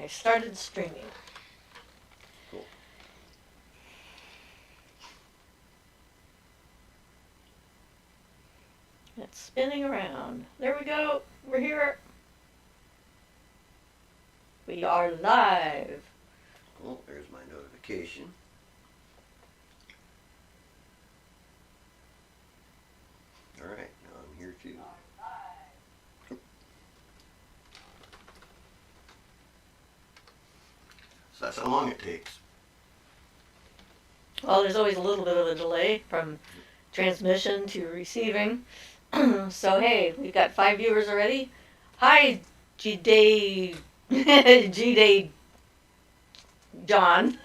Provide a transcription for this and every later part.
I started streaming. Cool. It's spinning around. There we go. We're here. We are live. Cool. There's my notification. All right. Now I'm here too. So that's how long it takes. Well, there's always a little bit of a delay from transmission to receiving. So, hey, we've got 5 viewers already. Hi, G-Day, G-Day John.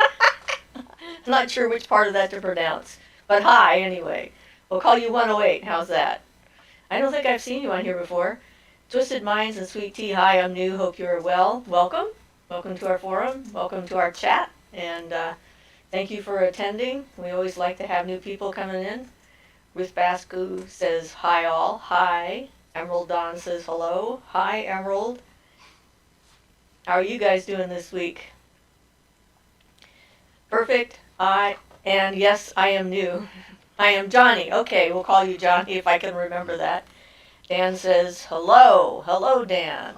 I'm not sure which part of that to pronounce, but hi anyway. We'll call you 108. How's that? I don't think I've seen you on here before. Twisted Minds and Sweet Tea. Hi, I'm new. Hope you're well. Welcome. Welcome to our forum. Welcome to our chat. And thank you for attending. We always like to have new people coming in. Ruth Bascu says hi all. Hi. Emerald Dawn says hello. Hi, Emerald. How are you guys doing this week? Perfect. And yes, I am new. I am Johnny. Okay, we'll call you Johnny if I can remember that. Dan says hello. Hello, Dan.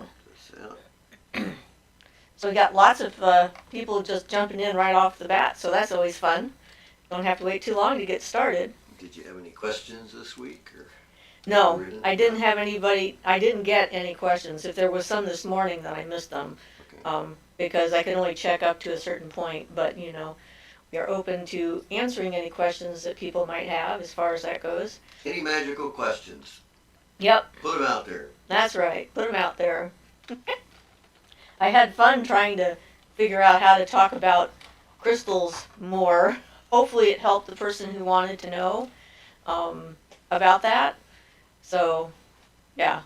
So we got lots of people just jumping in right off the bat, so that's always fun. Don't have to wait too long to get started. Did you have any questions this week? Or no, I didn't have anybody. I didn't get any questions. If there was some this morning, then I missed them. Okay. Because I can only check up to a certain point. But, you know, we are open to answering any questions that people might have as far as that goes. Any magical questions? Yep. Put them out there. That's right. Put them out there. I had fun trying to figure out how to talk about crystals more. Hopefully it helped the person who wanted to know about that. So, yeah,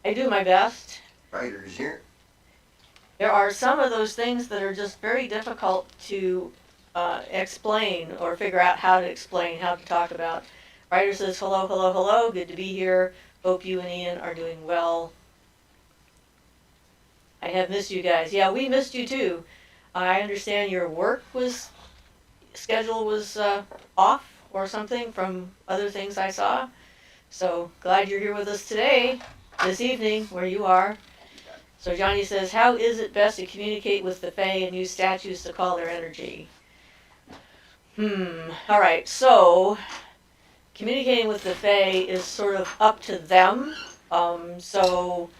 I do my best. Writers here. There are some of those things that are just very difficult to explain or figure out how to explain, how to talk about. Writer says, hello, hello, hello. Good to be here. Hope you and Ian are doing well. I have missed you guys. Yeah, we missed you too. I understand your work schedule was off or something from other things I saw. So glad you're here with us today, this evening, where you are. So Johnny says, how is it best to communicate with the Fae and use statues to call their energy? All right, so communicating with the Fae is sort of up to them. So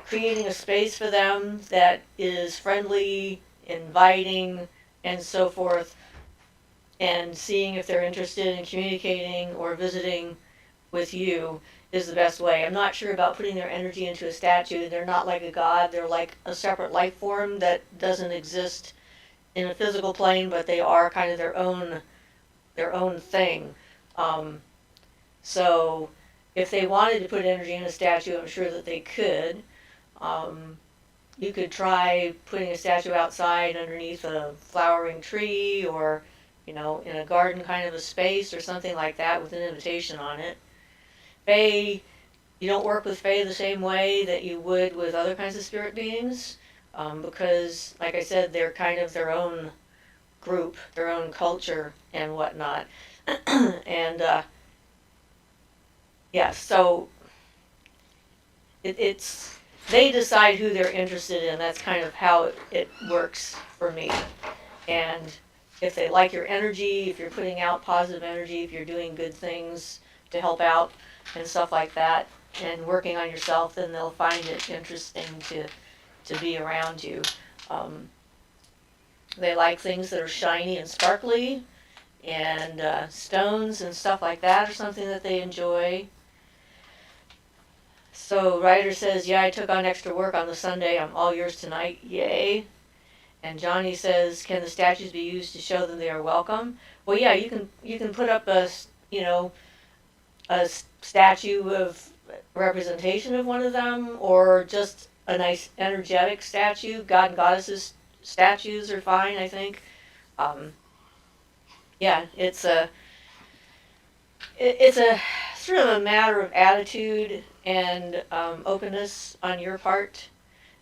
creating a space for them that is friendly, inviting, and so forth, and seeing if they're interested in communicating or visiting with you is the best way. I'm not sure about putting their energy into a statue. They're not like a god. They're like a separate life form that doesn't exist in a physical plane, but they are kind of their own thing. So if they wanted to put energy in a statue, I'm sure that they could. You could try putting a statue outside underneath a flowering tree or, you know, in a garden kind of a space or something like that with an invitation on it. Fae, you don't work with Fae the same way that you would with other kinds of spirit beings because, like I said, they're kind of their own group, their own culture and whatnot. And, yeah, so it's... they decide who they're interested in. That's kind of how it works for me. And if they like your energy, if you're putting out positive energy, if you're doing good things to help out and stuff like that, and working on yourself, then they'll find it interesting to be around you. They like things that are shiny and sparkly, and stones and stuff like that are something that they enjoy. So Ryder says, yeah, I took on extra work on the Sunday. I'm all yours tonight. Yay. And Johnny says, can the statues be used to show them they are welcome? Well, yeah, you can put up a statue of representation of one of them, or just a nice energetic statue. God and Goddesses statues are fine, I think. Yeah, it's a sort of a matter of attitude and openness on your part.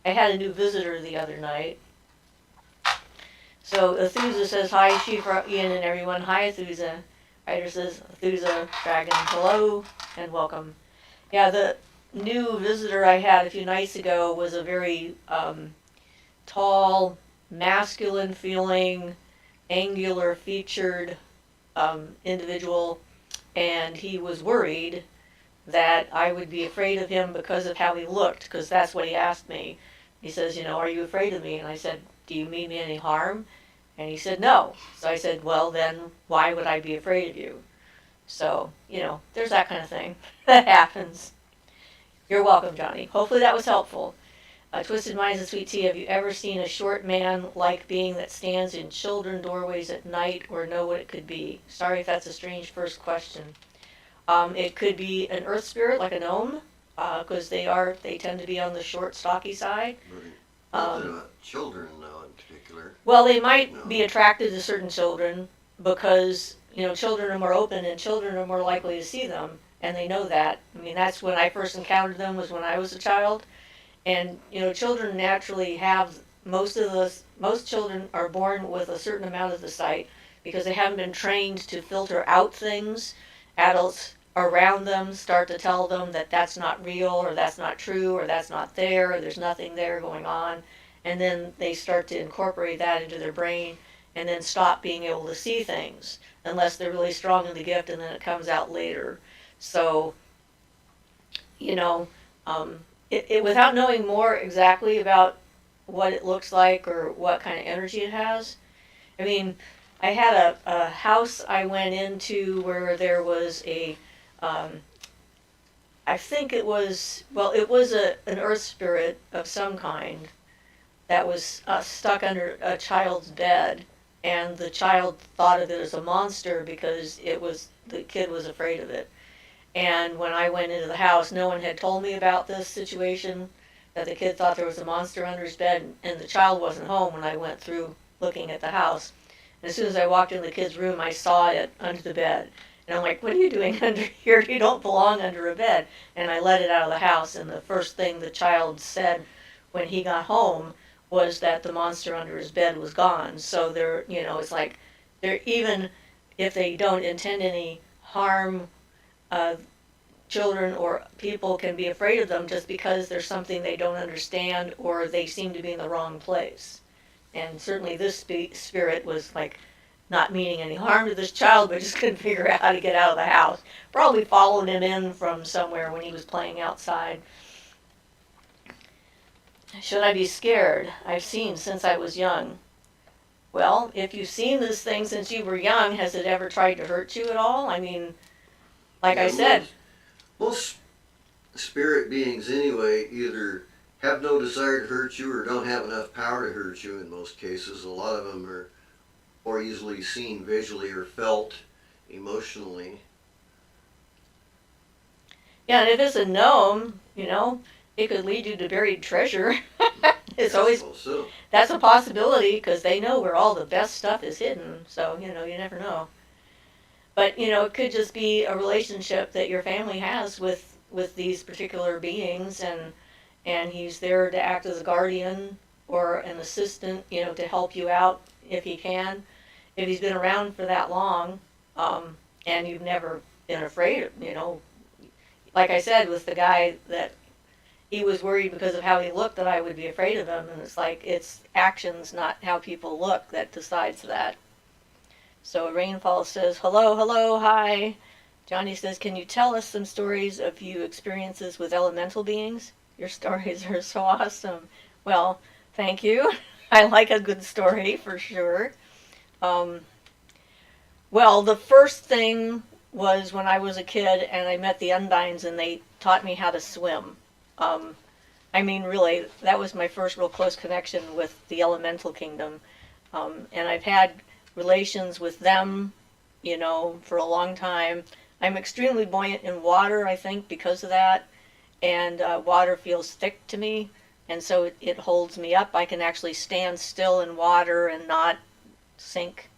I had a new visitor the other night, So Athusa says, hi, Siofra, Ian, and everyone. Hi, Athusa. Ryder says, Athusa, Dragon, hello, and welcome. Yeah, the new visitor I had a few nights ago was a very tall, masculine feeling, angular featured individual, and he was worried that I would be afraid of him because of how he looked, because that's what he asked me. He says, are you afraid of me? And I said, do you mean me any harm? And he said, no. So I said, well, then why would I be afraid of you? So, there's that kind of thing that happens. You're welcome, Johnny. Hopefully that was helpful. Twisted Minds and Sweet Tea, have you ever seen a short man-like being that stands in children doorways at night or know what it could be? Sorry if that's a strange first question. It could be an earth spirit, like a gnome, because they tend to be on the short, stocky side. Nothing about children, though, in particular. Well, they might be attracted to certain children because, children are more open and children are more likely to see them, and they know that. I mean, that's when I first encountered them, was when I was a child. And, children naturally have, most children are born with a certain amount of the sight because they haven't been trained to filter out things. Adults around them start to tell them that that's not real, or that's not true, or that's not there, or there's nothing there going on. And then they start to incorporate that into their brain and then stop being able to see things unless they're really strong in the gift, and then it comes out later. So, without knowing more exactly about what it looks like or what kind of energy it has, I mean, I had a house I went into where there was I think it was an earth spirit of some kind that was stuck under a child's bed, and the child thought of it as a monster because the kid was afraid of it. And when I went into the house, no one had told me about this situation, that the kid thought there was a monster under his bed, and the child wasn't home when I went through looking at the house. And as soon as I walked in the kid's room, I saw it under the bed. And I'm like, what are you doing under here? You don't belong under a bed. And I let it out of the house, and the first thing the child said when he got home was that the monster under his bed was gone. So it's like, even if they don't intend any harm, children or people can be afraid of them just because there's something they don't understand or they seem to be in the wrong place. And certainly this spirit was like not meaning any harm to this child, but just couldn't figure out how to get out of the house. Probably followed him in from somewhere when he was playing outside. Should I be scared? I've seen since I was young. Well, if you've seen this thing since you were young, has it ever tried to hurt you at all? I mean, like I said, most spirit beings anyway either have no desire to hurt you or don't have enough power to hurt you in most cases. A lot of them are more easily seen visually or felt emotionally. Yeah, and if it's a gnome, it could lead you to buried treasure. It's always, so. That's a possibility because they know where all the best stuff is hidden. So, you never know. But, it could just be a relationship that your family has with these particular beings, and he's there to act as a guardian or an assistant, to help you out if he can. If he's been around for that long, and you've never been afraid of, like I said, with the guy that he was worried because of how he looked that I would be afraid of him, and it's like, it's actions, not how people look, that decides that. So Rainfall says, hello, hi. Johnny says, can you tell us some stories of you experiences with elemental beings? Your stories are so awesome. Well, thank you. I like a good story for sure. Well, the first thing was when I was a kid and I met the Undines and they taught me how to swim. Really, that was my first real close connection with the elemental kingdom. And I've had relations with them, for a long time. I'm extremely buoyant in water, I think, because of that. And water feels thick to me, and so it holds me up. I can actually stand still in water and not sink,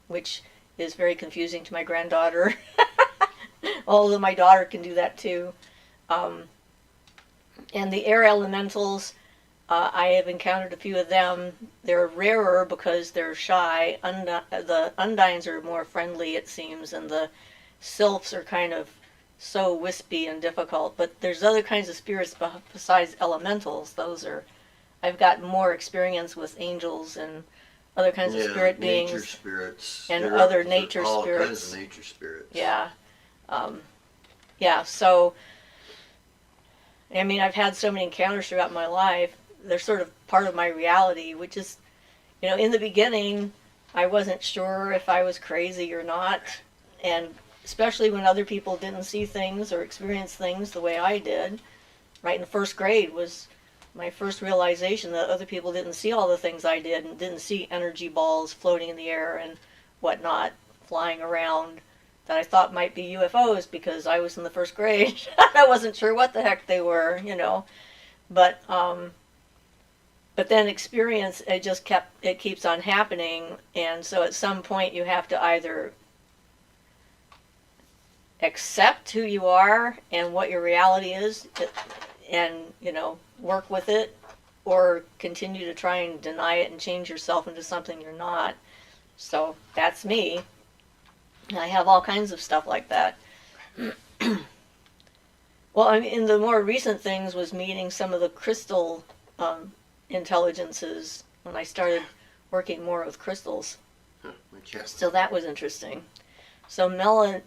which is very confusing to my granddaughter. Although my daughter can do that too. And the air elementals, I have encountered a few of them. They're rarer because they're shy. The undines are more friendly, it seems, and the sylphs are kind of so wispy and difficult. But there's other kinds of spirits besides elementals. I've got more experience with angels and other kinds of spirit beings. Nature spirits. And other nature all spirits. All kinds of nature spirits. Yeah. So, I mean, I've had so many encounters throughout my life. They're sort of part of my reality, which is, in the beginning, I wasn't sure if I was crazy or not. And especially when other people didn't see things or experience things the way I did. Right in first grade was my first realization that other people didn't see all the things I did and didn't see energy balls floating in the air and whatnot flying around that I thought might be UFOs because I was in the first grade. I wasn't sure what the heck they were, But then experience, it keeps on happening, and so at some point you have to either accept who you are and what your reality is and, work with it, or continue to try and deny it and change yourself into something you're not. So that's me. I have all kinds of stuff like that. Well, I mean, the more recent things was meeting some of the crystal intelligences when I started working more with crystals. So that was interesting. So Melena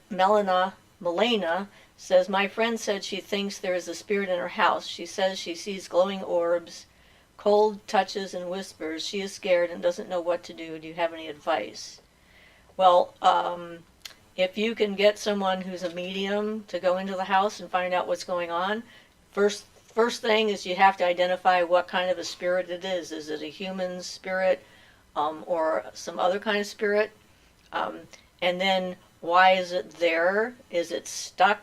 says, my friend said she thinks there is a spirit in her house. She says she sees glowing orbs, cold touches and whispers. She is scared and doesn't know what to do. Do you have any advice? Well, if you can get someone who's a medium to go into the house and find out what's going on, first thing is you have to identify what kind of a spirit it is. Is it a human spirit or some other kind of spirit? And then why is it there? Is it stuck?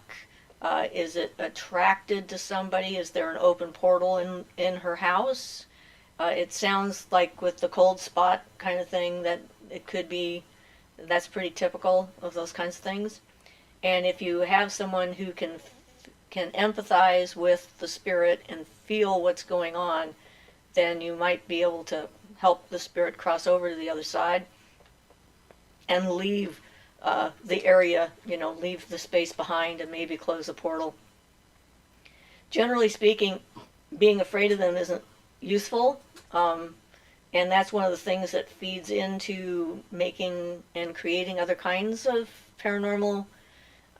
Is it attracted to somebody? Is there an open portal in her house? It sounds like with the cold spot kind of thing that it could be. That's pretty typical of those kinds of things. And if you have someone who can empathize with the spirit and feel what's going on, then you might be able to help the spirit cross over to the other side and leave the area, leave the space behind and maybe close a portal. Generally speaking, being afraid of them isn't useful. And that's one of the things that feeds into making and creating other kinds of paranormal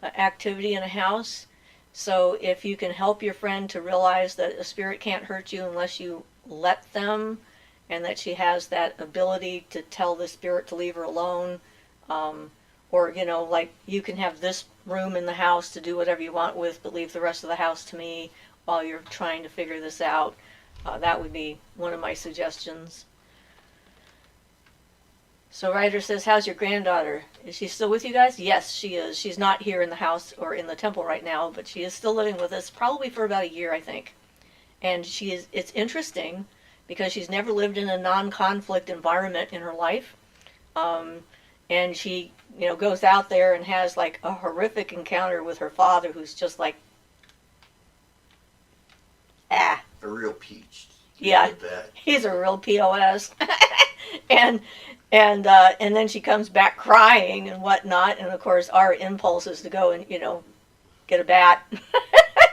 activity in a house. So if you can help your friend to realize that a spirit can't hurt you unless you let them, and that she has that ability to tell the spirit to leave her alone, or, like, you can have this room in the house to do whatever you want with, but leave the rest of the house to me while you're trying to figure this out. That would be one of my suggestions. So Ryder says, how's your granddaughter? Is she still with you guys? Yes, she is. She's not here in the house or in the temple right now, but she is still living with us, probably for about a year, I think. And it's interesting because she's never lived in a non-conflict environment in her life. And she, goes out there and has like a horrific encounter with her father, who's just like, a real peach. Yeah, like that. He's a real POS. and then she comes back crying and whatnot, and of course our impulse is to go and get a bat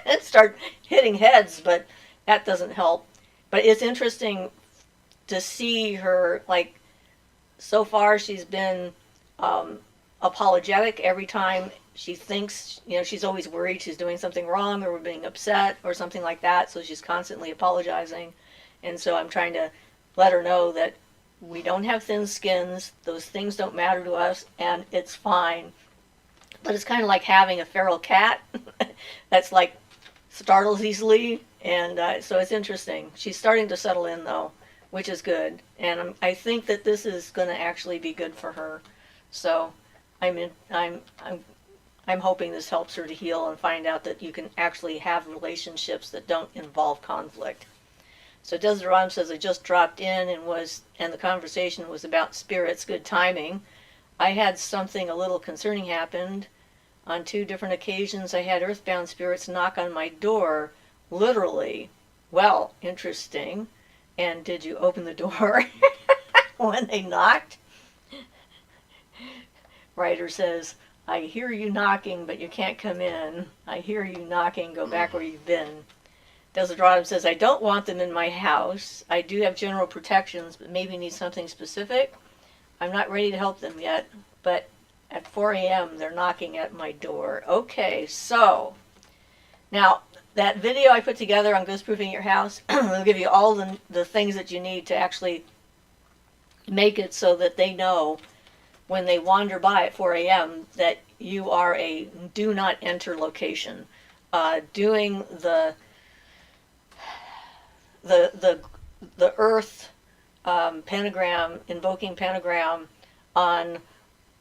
and start hitting heads, but that doesn't help. But it's interesting to see her, like, so far she's been apologetic every time she thinks, she's always worried she's doing something wrong or we're being upset or something like that, so she's constantly apologizing. And so I'm trying to let her know that we don't have thin skins, those things don't matter to us, and it's fine. But it's kind of like having a feral cat that's like startles easily, and so it's interesting. She's starting to settle in though, which is good, and I think that this is going to actually be good for her. So I'm hoping this helps her to heal and find out that you can actually have relationships that don't involve conflict. So Desideron says, I just dropped in and the conversation was about spirits. Good timing. I had something a little concerning happened. On 2 different occasions, I had earthbound spirits knock on my door, literally. Well, interesting. And did you open the door when they knocked? Writer says, I hear you knocking, but you can't come in. I hear you knocking, go back where you've been. Desidratum says, I don't want them in my house. I do have general protections, but maybe need something specific. I'm not ready to help them yet, but at 4 a.m. they're knocking at my door. Okay, so now that video I put together on ghost-proofing your house will give you all the things that you need to actually make it so that they know when they wander by at 4 a.m. that you are a do not enter location. Doing the earth pentagram, invoking pentagram on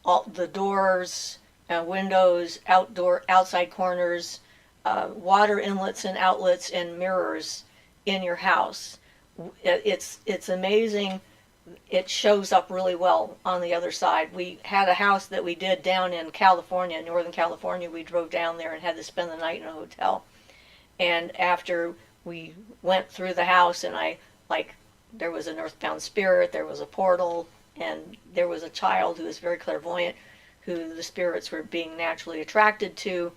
all the doors, windows, outside corners, water inlets and outlets, and mirrors in your house. It's amazing. It shows up really well on the other side. We had a house that we did down in California, Northern California. We drove down there and had to spend the night in a hotel. And after we went through the house, and there was an earthbound spirit, there was a portal, and there was a child who was very clairvoyant, who the spirits were being naturally attracted to.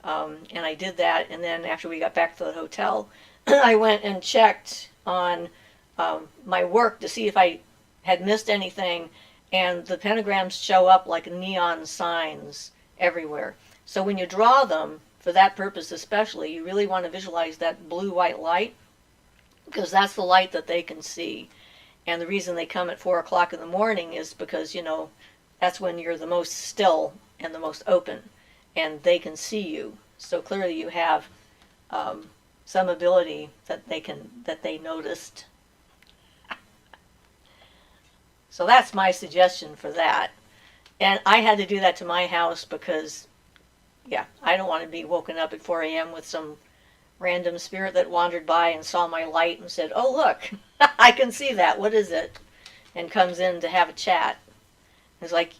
And I did that, and then after we got back to the hotel, I went and checked on my work to see if I had missed anything, and the pentagrams show up like neon signs everywhere. So when you draw them, for that purpose especially, you really want to visualize that blue-white light, because that's the light that they can see. And the reason they come at 4 o'clock in the morning is because, that's when you're the most still and the most open, and they can see you. So clearly you have some ability that they noticed. So that's my suggestion for that. And I had to do that to my house because, I don't want to be woken up at 4 a.m. with some random spirit that wandered by and saw my light and said, oh, look, I can see that. What is it? And comes in to have a chat. It's like,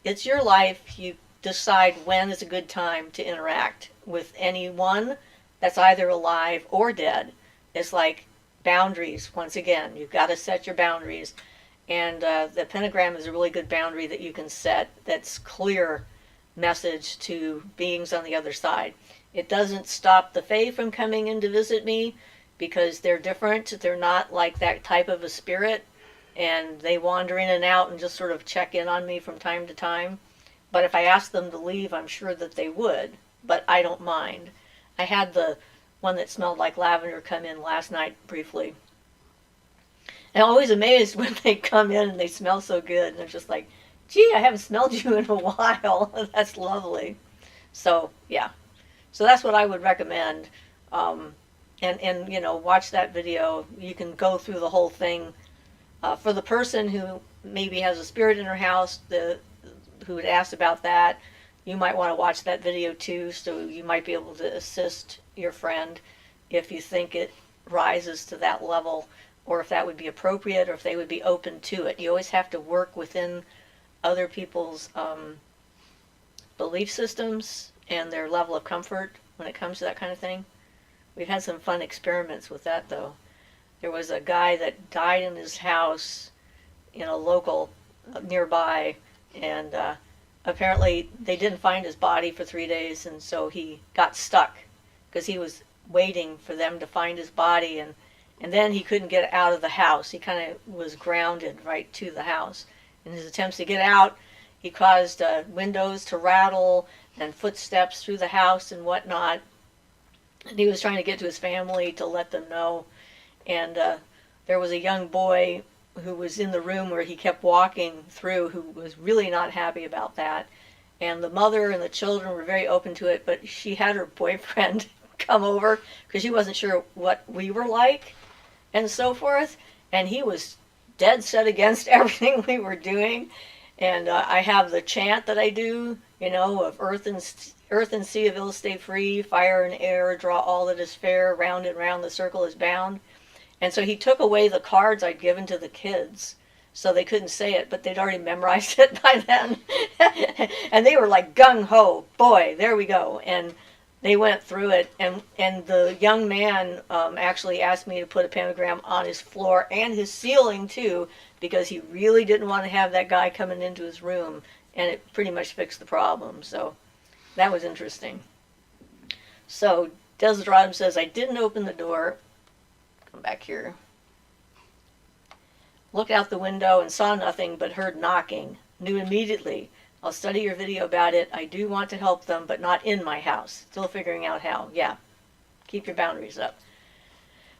it's your life. You decide when is a good time to interact with anyone that's either alive or dead. It's like boundaries. Once again, you've got to set your boundaries. And the pentagram is a really good boundary that you can set that's clear message to beings on the other side. It doesn't stop the Fae from coming in to visit me because they're different. They're not like that type of a spirit, and they wander in and out and just sort of check in on me from time to time. But if I asked them to leave, I'm sure that they would, but I don't mind. I had the one that smelled like lavender come in last night briefly. And I'm always amazed when they come in and they smell so good. And they're just like, gee, I haven't smelled you in a while. That's lovely. So, yeah. So that's what I would recommend. And watch that video. You can go through the whole thing. For the person who maybe has a spirit in her house who had asked about that, you might want to watch that video too. So you might be able to assist your friend if you think it rises to that level, or if that would be appropriate, or if they would be open to it. You always have to work within other people's belief systems and their level of comfort when it comes to that kind of thing. We've had some fun experiments with that, though. There was a guy that died in his house in a local nearby, and apparently they didn't find his body for 3 days, and so he got stuck because he was waiting for them to find his body, and then he couldn't get out of the house. He kind of was grounded right to the house. In his attempts to get out, he caused windows to rattle and footsteps through the house and whatnot. And he was trying to get to his family to let them know. And there was a young boy who was in the room where he kept walking through who was really not happy about that. And the mother and the children were very open to it, but she had her boyfriend come over because she wasn't sure what we were like and so forth. And he was dead set against everything we were doing. And I have the chant that I do, of earth and sea of ill stay free, fire and air, draw all that is fair, round and round the circle is bound. And so he took away the cards I'd given to the kids, so they couldn't say it, but they'd already memorized it by then. And they were like gung-ho, boy, there we go. And they went through it, and the young man actually asked me to put a pentagram on his floor and his ceiling too, because he really didn't want to have that guy coming into his room, and it pretty much fixed the problem. So that was interesting. So Desideratum says, I didn't open the door. Come back here. Looked out the window and saw nothing but heard knocking. Knew immediately. I'll study your video about it. I do want to help them, but not in my house. Still figuring out how. Yeah. Keep your boundaries up.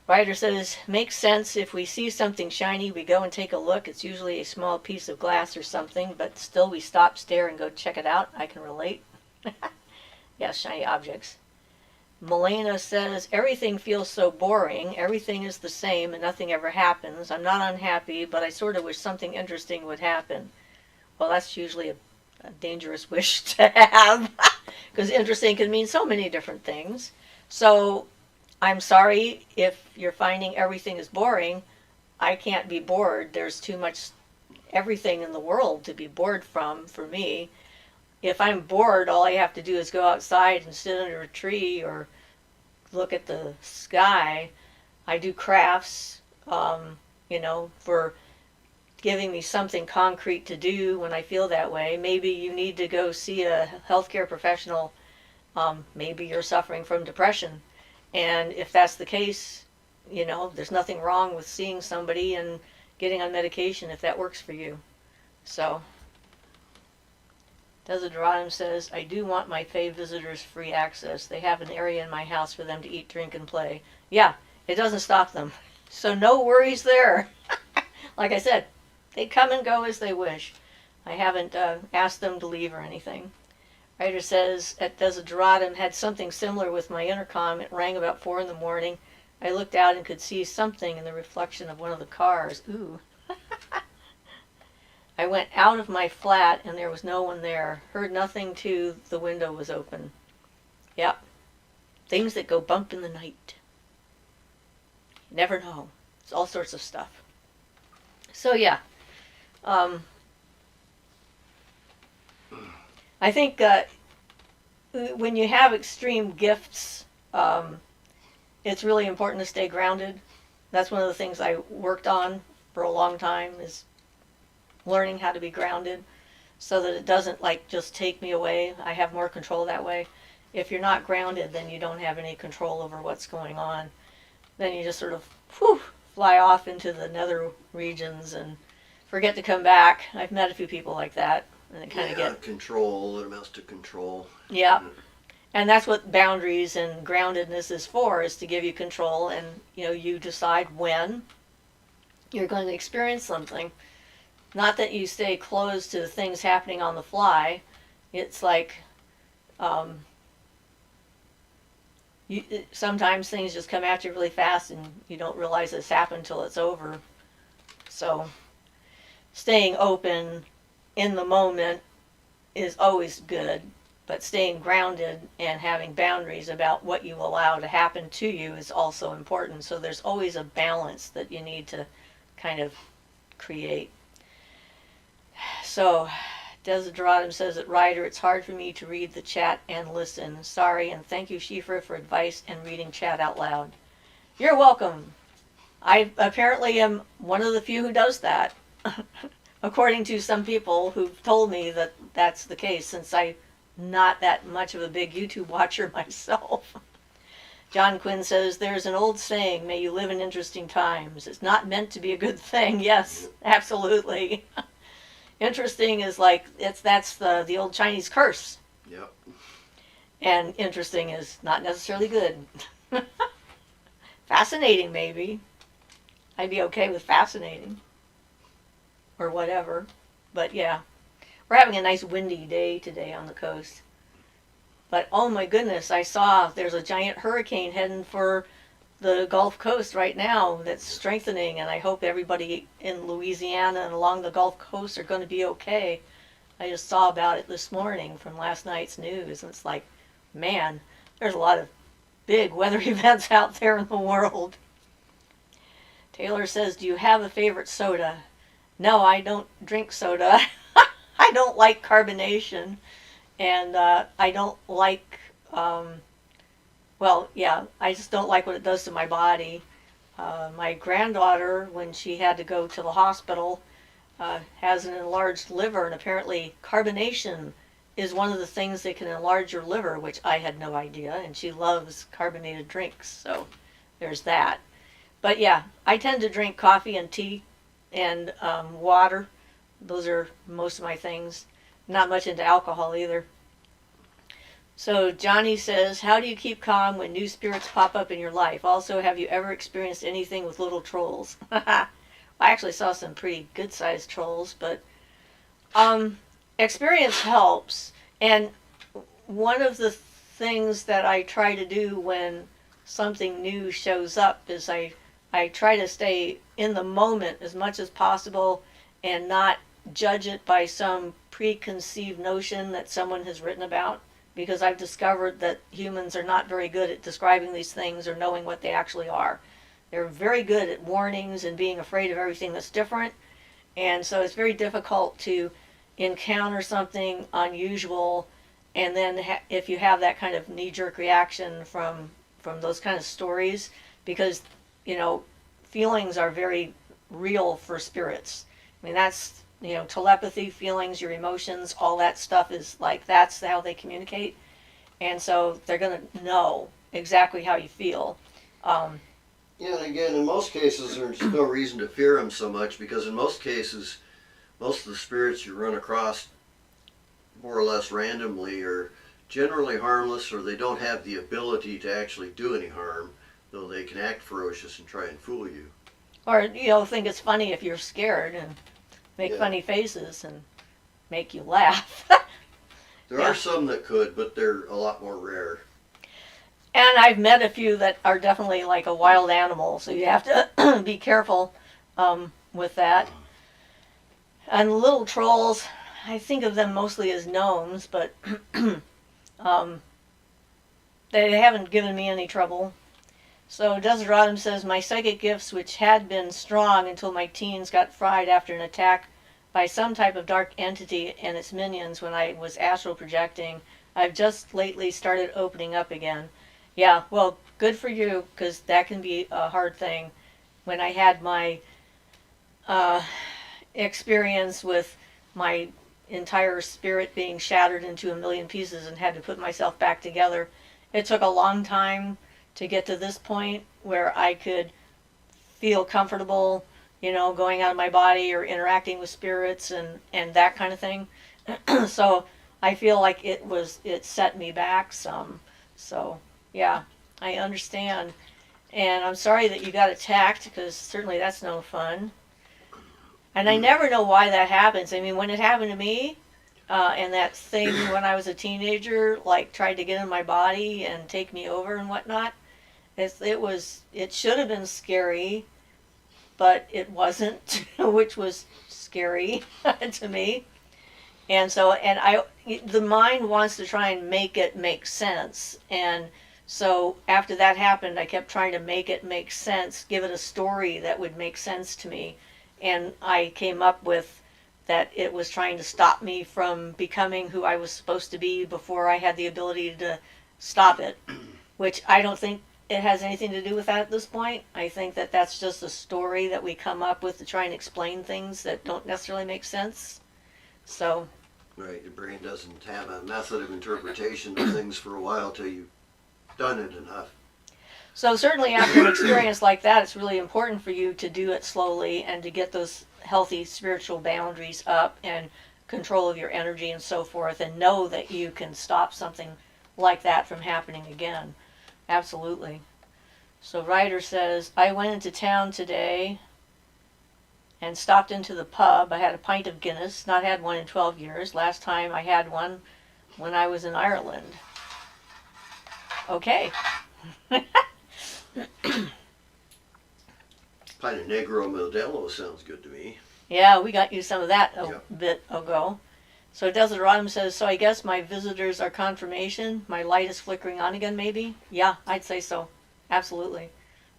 Ryder says, makes sense. If we see something shiny, we go and take a look. It's usually a small piece of glass or something, but still we stop, stare, and go check it out. I can relate. Yes, shiny objects. Melena says, everything feels so boring. Everything is the same and nothing ever happens. I'm not unhappy, but I sort of wish something interesting would happen. Well, that's usually a dangerous wish to have, because interesting can mean so many different things. So I'm sorry if you're finding everything is boring. I can't be bored. There's too much everything in the world to be bored from for me. If I'm bored, all I have to do is go outside and sit under a tree or look at the sky. I do crafts, for giving me something concrete to do when I feel that way. Maybe you need to go see a healthcare professional. Maybe you're suffering from depression. And if that's the case, there's nothing wrong with seeing somebody and getting on medication if that works for you. So Desideratum says, I do want my Fae visitors free access. They have an area in my house for them to eat, drink, and play. Yeah, it doesn't stop them. So no worries there. Like I said, they come and go as they wish. I haven't asked them to leave or anything. Writer says, at Desideratum, had something similar with my intercom. It rang about 4 in the morning. I looked out and could see something in the reflection of one of the cars. Ooh. I went out of my flat and there was no one there. Heard nothing too. The window was open. Yep. Things that go bump in the night. You never know. It's all sorts of stuff. So yeah. I think when you have extreme gifts, it's really important to stay grounded. That's one of the things I worked on for a long time, is learning how to be grounded so that it doesn't just take me away. I have more control that way. If you're not grounded, then you don't have any control over what's going on. Then you just sort of fly off into the nether regions and forget to come back. I've met a few people like that, and it kind of get control. It amounts to control. Yeah. And that's what boundaries and groundedness is for, is to give you control, and you decide when you're going to experience something. Not that you stay closed to things happening on the fly. It's like sometimes things just come at you really fast and you don't realize it's happened until it's over. So staying open in the moment is always good, but staying grounded and having boundaries about what you allow to happen to you is also important. So there's always a balance that you need to kind of create. So Desideratum says at Ryder, it's hard for me to read the chat and listen. Sorry, and thank you, Siofra, for advice and reading chat out loud. You're welcome. I apparently am one of the few who does that, according to some people who've told me that that's the case, since I'm not that much of a big YouTube watcher myself. John Quinn says, there's an old saying, may you live in interesting times. It's not meant to be a good thing. Yes, absolutely. Interesting is that's the old Chinese curse. Yep. And interesting is not necessarily good. Fascinating, maybe. I'd be okay with fascinating. Or whatever. But yeah. We're having a nice windy day today on the coast. But oh my goodness, I saw there's a giant hurricane heading for the Gulf Coast right now that's strengthening, and I hope everybody in Louisiana and along the Gulf Coast are going to be okay. I just saw about it this morning from last night's news, and it's like, man, there's a lot of big weather events out there in the world. Taylor says, do you have a favorite soda? No, I don't drink soda. I don't like carbonation, and I don't like well, yeah, I just don't like what it does to my body. My granddaughter, when she had to go to the hospital, has an enlarged liver, and apparently carbonation is one of the things that can enlarge your liver, which I had no idea, and she loves carbonated drinks, so there's that. But yeah, I tend to drink coffee and tea and water. Those are most of my things. Not much into alcohol either. So Johnny says, how do you keep calm when new spirits pop up in your life? Also, have you ever experienced anything with little trolls? I actually saw some pretty good-sized trolls, but experience helps. And one of the things that I try to do when something new shows up is I try to stay in the moment as much as possible and not judge it by some preconceived notion that someone has written about, because I've discovered that humans are not very good at describing these things or knowing what they actually are. They're very good at warnings and being afraid of everything that's different, and so it's very difficult to encounter something unusual and then if you have that kind of knee-jerk reaction from those kind of stories, because feelings are very real for spirits. I mean, that's telepathy, feelings, your emotions, all that stuff is like, that's how they communicate, and so they're going to know exactly how you feel. Yeah, and again, in most cases, there's no reason to fear them so much, because in most cases, most of the spirits you run across more or less randomly are generally harmless, or they don't have the ability to actually do any harm, though they can act ferocious and try and fool you. Or think it's funny if you're scared and make funny faces and make you laugh. There are some that could, but they're a lot more rare. And I've met a few that are definitely like a wild animal, so you have to be careful with that. And little trolls, I think of them mostly as gnomes, but they haven't given me any trouble. So Deseratum says, my psychic gifts, which had been strong until my teens, got fried after an attack by some type of dark entity and its minions when I was astral projecting. I've just lately started opening up again. Yeah, well, good for you, because that can be a hard thing. When I had my experience with my entire spirit being shattered into a million pieces and had to put myself back together, it took a long time to get to this point where I could feel comfortable, going out of my body or interacting with spirits and that kind of thing. So I feel like it set me back some. So yeah, I understand. And I'm sorry that you got attacked, because certainly that's no fun. And I never know why that happens. I mean, when it happened to me, and that thing when I was a teenager, like, tried to get in my body and take me over and whatnot, it should have been scary, but it wasn't, which was scary to me. And so, the mind wants to try and make it make sense. And so after that happened, I kept trying to make it make sense, give it a story that would make sense to me. And I came up with that it was trying to stop me from becoming who I was supposed to be before I had the ability to stop it, which I don't think it has anything to do with that at this point. I think that that's just a story that we come up with to try and explain things that don't necessarily make sense. So. Right, your brain doesn't have a method of interpretation of things for a while till you've done it enough. So certainly after an experience like that, it's really important for you to do it slowly and to get those healthy spiritual boundaries up and control of your energy and so forth, and know that you can stop something like that from happening again. Absolutely. So Ryder says, I went into town today and stopped into the pub. I had a pint of Guinness, not had one in 12 years. Last time I had one when I was in Ireland. Okay. Pint of Negro Modelo sounds good to me. Yeah, we got you some of that bit ago. So Desert says, so I guess my visitors are confirmation. My light is flickering on again, maybe? Yeah, I'd say so. Absolutely.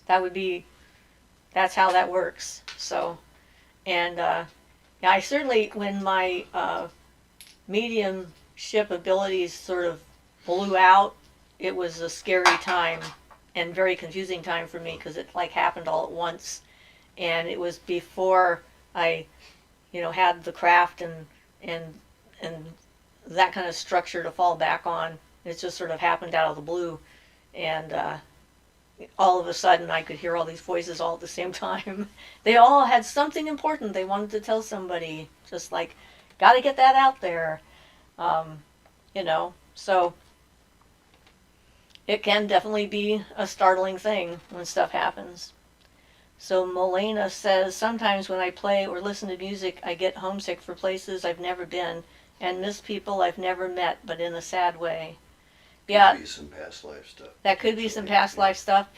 That's how that works. So, and yeah, I certainly, when my mediumship abilities sort of blew out, it was a scary time and very confusing time for me because it like happened all at once, and it was before I, had the craft and and that kind of structure to fall back on. It just sort of happened out of the blue, and all of a sudden I could hear all these voices all at the same time. They all had something important they wanted to tell somebody, just like, got to get that out there, So it can definitely be a startling thing when stuff happens. So Molena says, sometimes when I play or listen to music, I get homesick for places I've never been and miss people I've never met, but in a sad way. Yeah, Could be some past life stuff. that could be some past life stuff.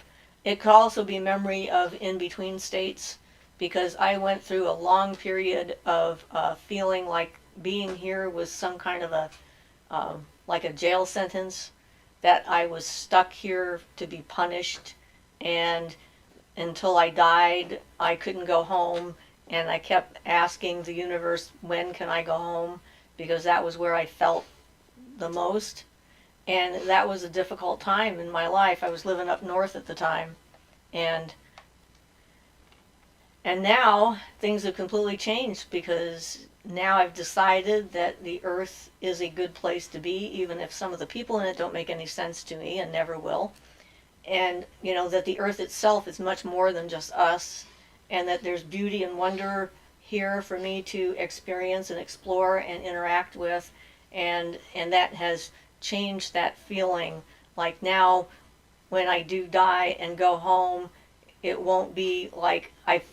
It could also be memory of in-between states, because I went through a long period of feeling like being here was some kind of like a jail sentence, that I was stuck here to be punished, and until I died, I couldn't go home, and I kept asking the universe, when can I go home, because that was where I felt the most. And that was a difficult time in my life. I was living up north at the time. And now things have completely changed, because now I've decided that the earth is a good place to be, even if some of the people in it don't make any sense to me and never will. And, that the earth itself is much more than just us, and that there's beauty and wonder here for me to experience and explore and interact with. And that has changed that feeling. Like now, when I do die and go home, it won't be like I've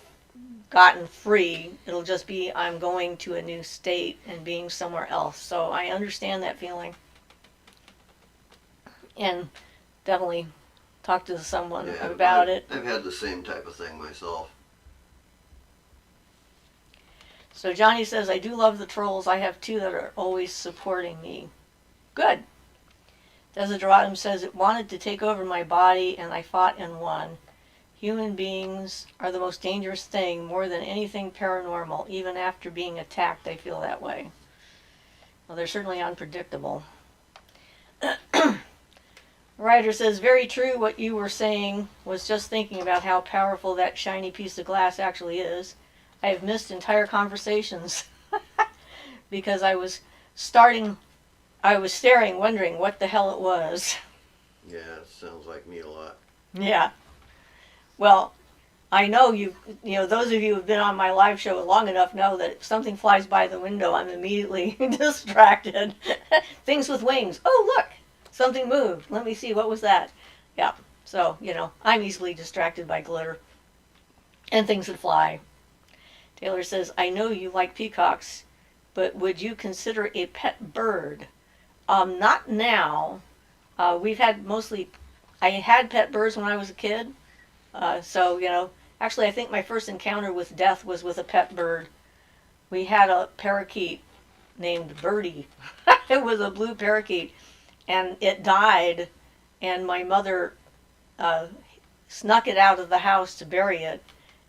gotten free. It'll just be I'm going to a new state and being somewhere else. So I understand that feeling. And definitely talk to someone about it. I've had the same type of thing myself. So Johnny says, I do love the trolls. I have two that are always supporting me. Good. Desiderata says, it wanted to take over my body and I fought and won. Human beings are the most dangerous thing, more than anything paranormal. Even after being attacked, I feel that way. Well, they're certainly unpredictable. Ryder says, very true what you were saying. Was just thinking about how powerful that shiny piece of glass actually is. I have missed entire conversations because I was staring, wondering what the hell it was. Yeah, it sounds like me a lot. Yeah. Well, I know those of you who have been on my live show long enough know that if something flies by the window, I'm immediately distracted. Things with wings. Oh, look, something moved. Let me see, what was that? Yeah, so, I'm easily distracted by glitter and things that fly. Taylor says, I know you like peacocks, but would you consider a pet bird? Not now. I had pet birds when I was a kid. Actually I think my first encounter with death was with a pet bird. We had a parakeet named Birdie. It was a blue parakeet, and it died, and my mother snuck it out of the house to bury it,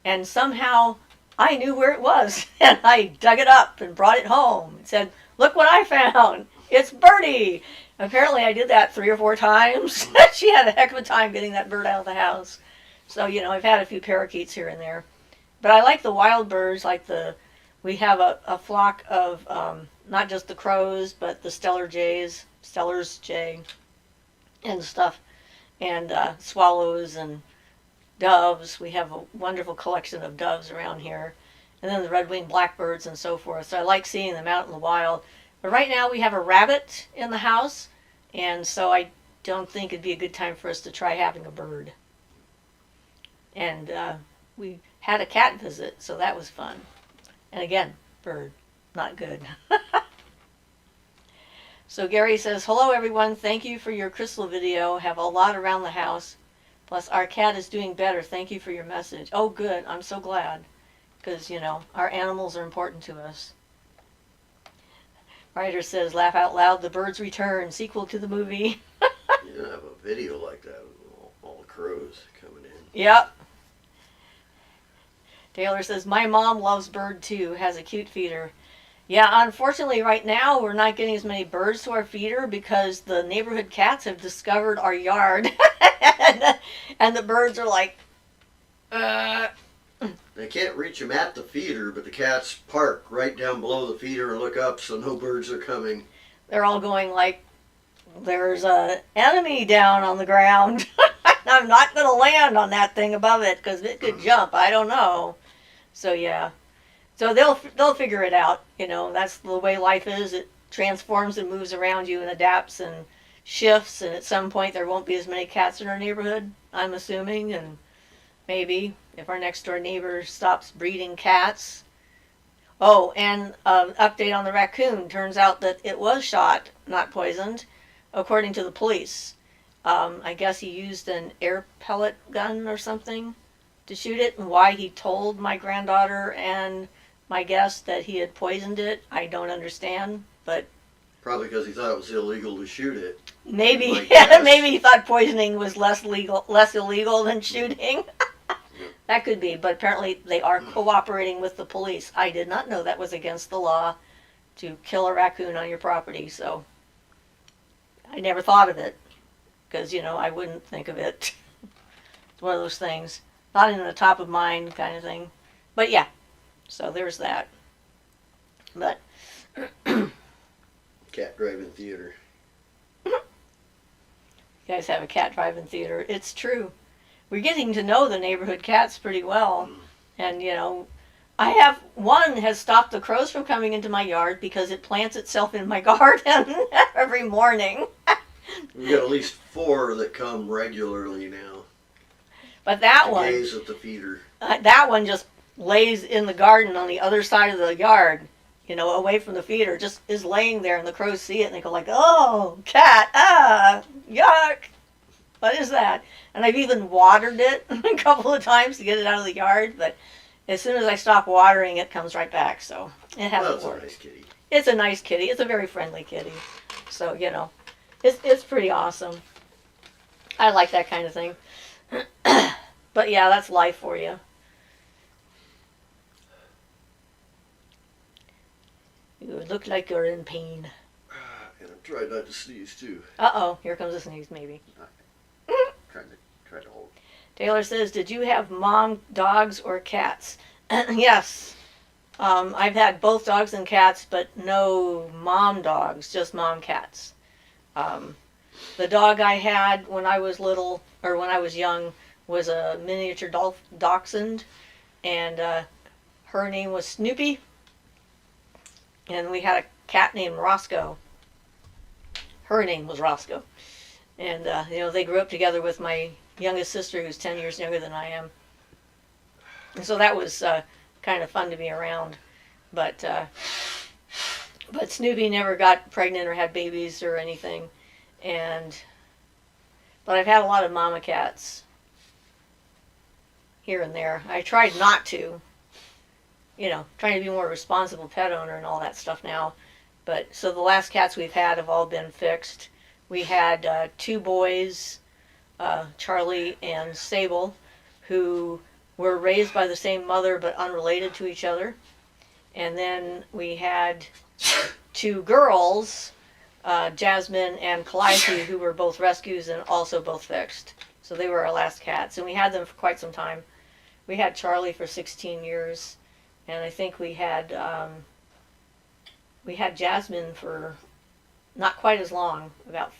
and somehow I knew where it was, and I dug it up and brought it home and said, look what I found, it's Birdie. Apparently I did that 3 or 4 times. She had a heck of a time getting that bird out of the house. So, I've had a few parakeets here and there. But I like the wild birds, we have a flock of, not just the crows, but the Steller's jay, and stuff, and swallows and doves. We have a wonderful collection of doves around here. And then the red-winged blackbirds and so forth. So I like seeing them out in the wild. But right now we have a rabbit in the house, and so I don't think it'd be a good time for us to try having a bird. And we had a cat visit, so that was fun. And again, bird, not good. So Gary says, hello everyone, thank you for your crystal video. Have a lot around the house. Plus our cat is doing better. Thank you for your message. Oh good, I'm so glad. Because, our animals are important to us. Ryder says, laugh out loud, The Birds Return, sequel to the movie. You have a video like that with all the crows coming in. Yep. Taylor says, my mom loves bird too, has a cute feeder. Yeah, unfortunately, right now we're not getting as many birds to our feeder because the neighborhood cats have discovered our yard, and the birds are like, uh, They can't reach them at the feeder, but the cats park right down below the feeder and look up so no birds are coming. they're all going like, there's a enemy down on the ground. I'm not going to land on that thing above it because it could jump. I don't know. So yeah, so they'll figure it out. You know, that's the way life is. It transforms and moves around you and adapts and shifts. And at some point, there won't be as many cats in our neighborhood. I'm assuming, and maybe if our next door neighbor stops breeding cats. Oh, and update on the raccoon. Turns out that it was shot, not poisoned, according to the police. I guess he used an air pellet gun or something to shoot it, and why he told my granddaughter and my guest that he had poisoned it, I don't understand. But Probably because he thought it was illegal to shoot it. maybe, maybe he thought poisoning was less illegal than shooting. That could be, but apparently they are cooperating with the police. I did not know that was against the law to kill a raccoon on your property, so I never thought of it because, you know, I wouldn't think of it. It's one of those things, not in the top of mind kind of thing. But yeah, so there's that. But Cat drive-in theater. you guys have a cat drive-in theater. It's true. We're getting to know the neighborhood cats pretty well. And, you know, one has stopped the crows from coming into my yard because it plants itself in my garden every morning. We've got at least 4 that come regularly now. But that to one, gaze at the feeder. that one just lays in the garden on the other side of the yard, you know, away from the feeder, just is laying there, and the crows see it and they go like, oh, cat, yuck. What is that? And I've even watered it a couple of times to get it out of the yard, but as soon as I stop watering, it comes right back. So it hasn't worked. That's a nice kitty. It's a nice kitty. It's a very friendly kitty. So, you know, it's pretty awesome. I like that kind of thing. But yeah, that's life for you. You look like you're in pain. And I'm trying not to sneeze too. Uh-oh, here comes a sneeze maybe. Trying to hold. Taylor says, did you have mom dogs or cats? Yes. I've had both dogs and cats, but no mom dogs, just mom cats. The dog I had when I was little, or when I was young, was a miniature dachshund, and her name was Snoopy. And we had a cat named Roscoe. Her name was Roscoe. And, you know, they grew up together with my youngest sister, who's 10 years younger than I am. And so that was kind of fun to be around. But Snoopy never got pregnant or had babies or anything. But I've had a lot of mama cats here and there. I tried not to, you know, trying to be more responsible pet owner and all that stuff now. But so the last cats we've had have all been fixed. We had 2 boys, Charlie and Sable, who were raised by the same mother but unrelated to each other. And then we had 2 girls, Jasmine and Calliope, who were both rescues and also both fixed. So they were our last cats, and we had them for quite some time. We had Charlie for 16 years, and I think we had Jasmine for not quite as long, about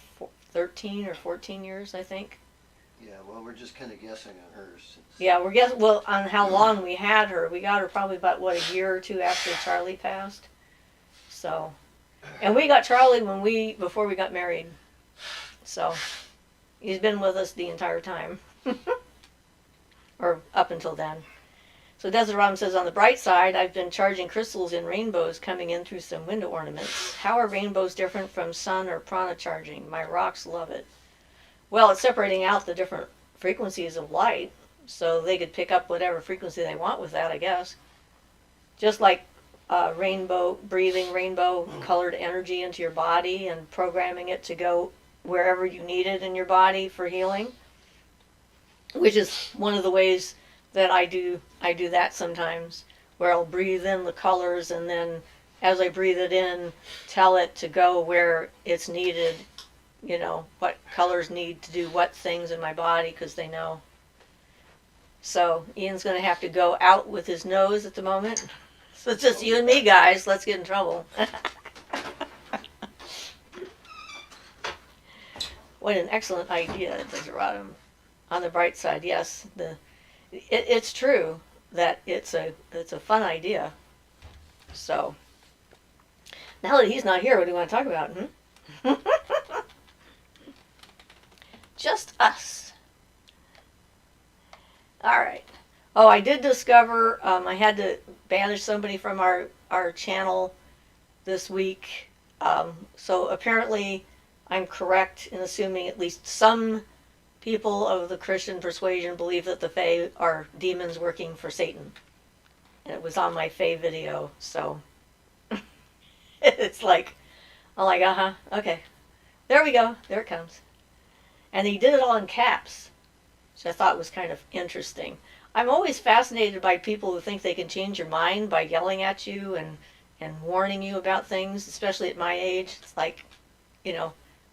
13 or 14 years, I think. Yeah, well, we're just kind of guessing on hers. Yeah, we're guessing, well, on how long we had her. We got her probably about, a year or 2 after Charlie passed. So, and we got Charlie before we got married. So, he's been with us the entire time. Or up until then. So Desert Robin says, on the bright side, I've been charging crystals in rainbows coming in through some window ornaments. How are rainbows different from sun or prana charging? My rocks love it. Well, it's separating out the different frequencies of light, so they could pick up whatever frequency they want with that, I guess. Just like breathing rainbow colored energy into your body and programming it to go wherever you need it in your body for healing, which is one of the ways that I do that sometimes, where I'll breathe in the colors and then as I breathe it in, tell it to go where it's needed, what colors need to do what things in my body, because they know. So Ian's going to have to go out with his nose at the moment. So it's just you and me, guys. Let's get in trouble. What an excellent idea, Deseratum. On the bright side, yes, it's true that it's a fun idea. So now that he's not here, what do you want to talk about? Just us. All right. Oh, I did discover I had to banish somebody from our channel this week. So apparently I'm correct in assuming at least some people of the Christian persuasion believe that the Fae are demons working for Satan. And it was on my Fae video, so it's like, I'm like, okay. There we go. There it comes. And he did it all in caps, which I thought was kind of interesting. I'm always fascinated by people who think they can change your mind by yelling at you and warning you about things, especially at my age. It's like,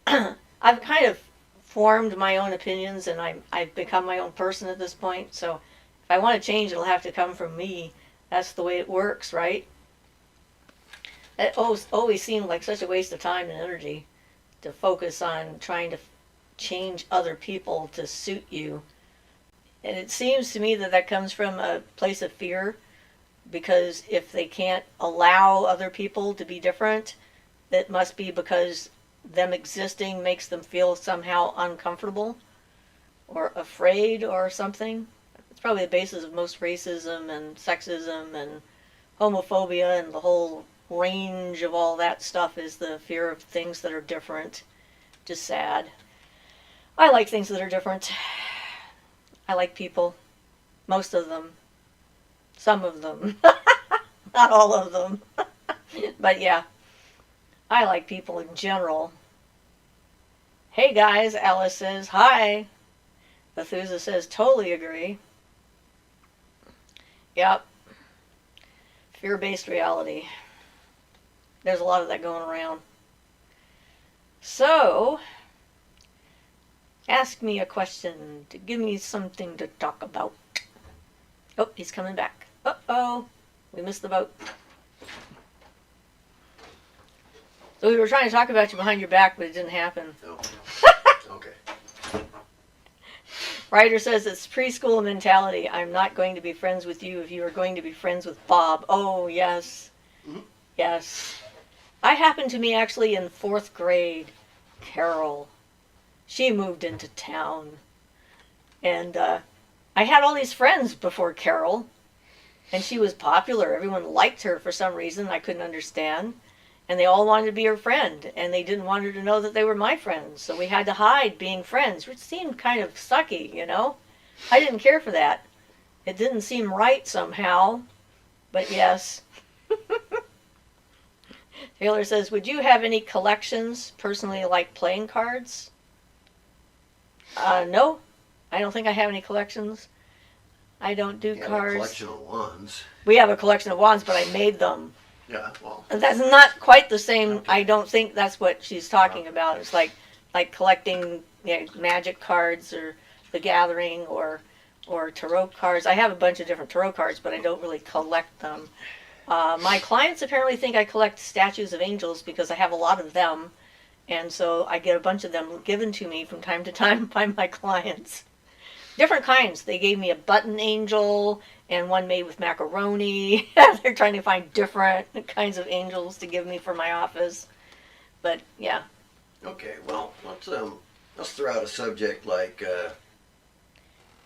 I've kind of formed my own opinions, and I've become my own person at this point. So if I want to change, it'll have to come from me. That's the way it works, right? It always seemed like such a waste of time and energy to focus on trying to change other people to suit you. And it seems to me that comes from a place of fear, because if they can't allow other people to be different, it must be because them existing makes them feel somehow uncomfortable or afraid or something. It's probably the basis of most racism and sexism and homophobia, and the whole range of all that stuff is the fear of things that are different. Just sad. I like things that are different. I like people. Most of them. Some of them. Not all of them. But yeah. I like people in general. Hey guys, Alice says, hi. Methuselah says, totally agree. Yep. Fear-based reality. There's a lot of that going around. So, ask me a question to give me something to talk about. Oh, he's coming back. Uh-oh. We missed the boat. So we were trying to talk about you behind your back, but it didn't happen. Oh. Okay. Ryder says it's preschool mentality. I'm not going to be friends with you if you are going to be friends with Bob. Oh, yes. Mm-hmm. Yes. I happened to me actually in 4th grade. Carol. She moved into town. And I had all these friends before Carol. And she was popular. Everyone liked her for some reason I couldn't understand. And they all wanted to be her friend, and they didn't want her to know that they were my friends. So we had to hide being friends, which seemed kind of sucky, I didn't care for that. It didn't seem right somehow, but yes. Taylor says, would you have any collections, personally, like playing cards? No, I don't think I have any collections. I don't do cards. A collection of wands. We have a collection of wands, but I made them. Yeah, well. That's not quite the same. Okay. I don't think that's what she's talking about. It's like collecting magic cards or The Gathering or tarot cards. I have a bunch of different tarot cards, but I don't really collect them. My clients apparently think I collect statues of angels because I have a lot of them. And so I get a bunch of them given to me from time to time by my clients. Different kinds. They gave me a button angel and one made with macaroni. They're trying to find different kinds of angels to give me for my office. But yeah. Okay, well, let's throw out a subject like.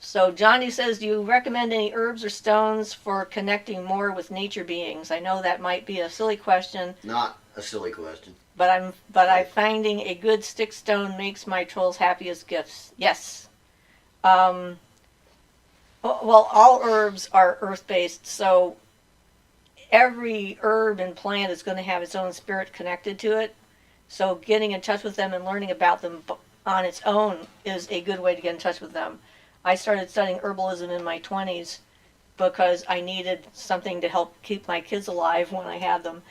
So Johnny says, do you recommend any herbs or stones for connecting more with nature beings? I know that might be a silly question. Not a silly question. But I'm finding a good stick stone makes my trolls happy as gifts. Yes. Well, all herbs are earth-based, so every herb and plant is going to have its own spirit connected to it. So getting in touch with them and learning about them on its own is a good way to get in touch with them. I started studying herbalism in my 20s because I needed something to help keep my kids alive when I had them.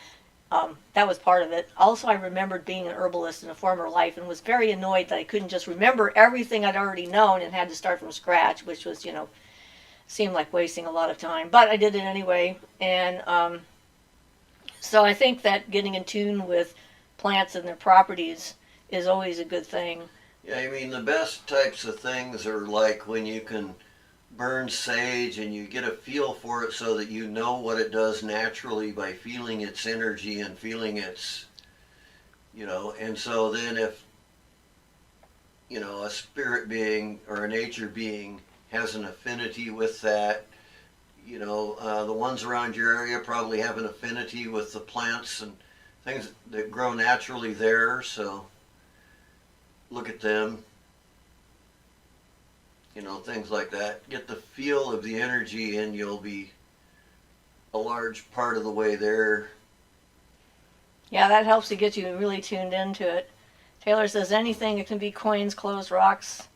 That was part of it. Also, I remembered being an herbalist in a former life and was very annoyed that I couldn't just remember everything I'd already known and had to start from scratch, which was, seemed like wasting a lot of time. But I did it anyway. And so I think that getting in tune with plants and their properties is always a good thing. Yeah, I mean, the best types of things are like when you can burn sage and you get a feel for it so that you know what it does naturally by feeling its energy and feeling its, and so then if, a spirit being or a nature being has an affinity with that, the ones around your area probably have an affinity with the plants and things that grow naturally there, so look at them, things like that. Get the feel of the energy and you'll be a large part of the way there. Yeah, that helps to get you really tuned into it. Taylor says anything. It can be coins, clothes, rocks.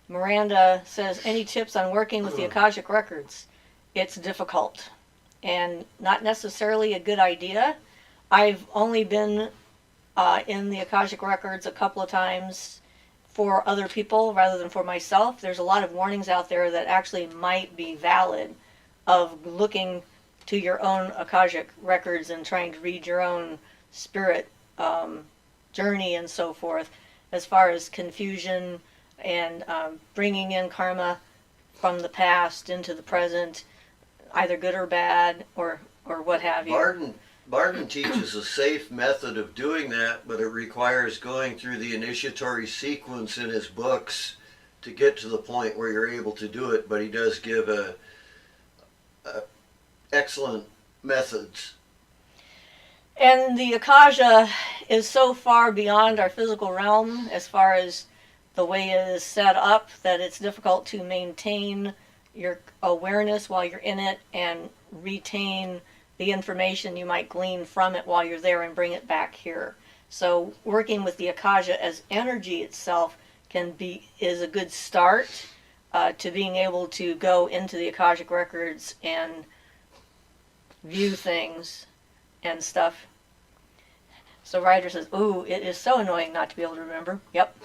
Miranda says any tips on working with the Akashic Records? It's difficult and not necessarily a good idea. I've only been in the Akashic Records a couple of times for other people rather than for myself. There's a lot of warnings out there that actually might be valid of looking to your own Akashic Records and trying to read your own spirit journey and so forth, as far as confusion and bringing in karma from the past into the present, either good or bad, or what have you. Barton teaches a safe method of doing that, but it requires going through the initiatory sequence in his books to get to the point where you're able to do it, but he does give a excellent methods. And the Akasha is so far beyond our physical realm as far as the way it is set up that it's difficult to maintain your awareness while you're in it and retain the information you might glean from it while you're there and bring it back here. So working with the Akasha as energy itself is a good start to being able to go into the Akashic Records and view things and stuff. So Ryder says, ooh, it is so annoying not to be able to remember. Yep.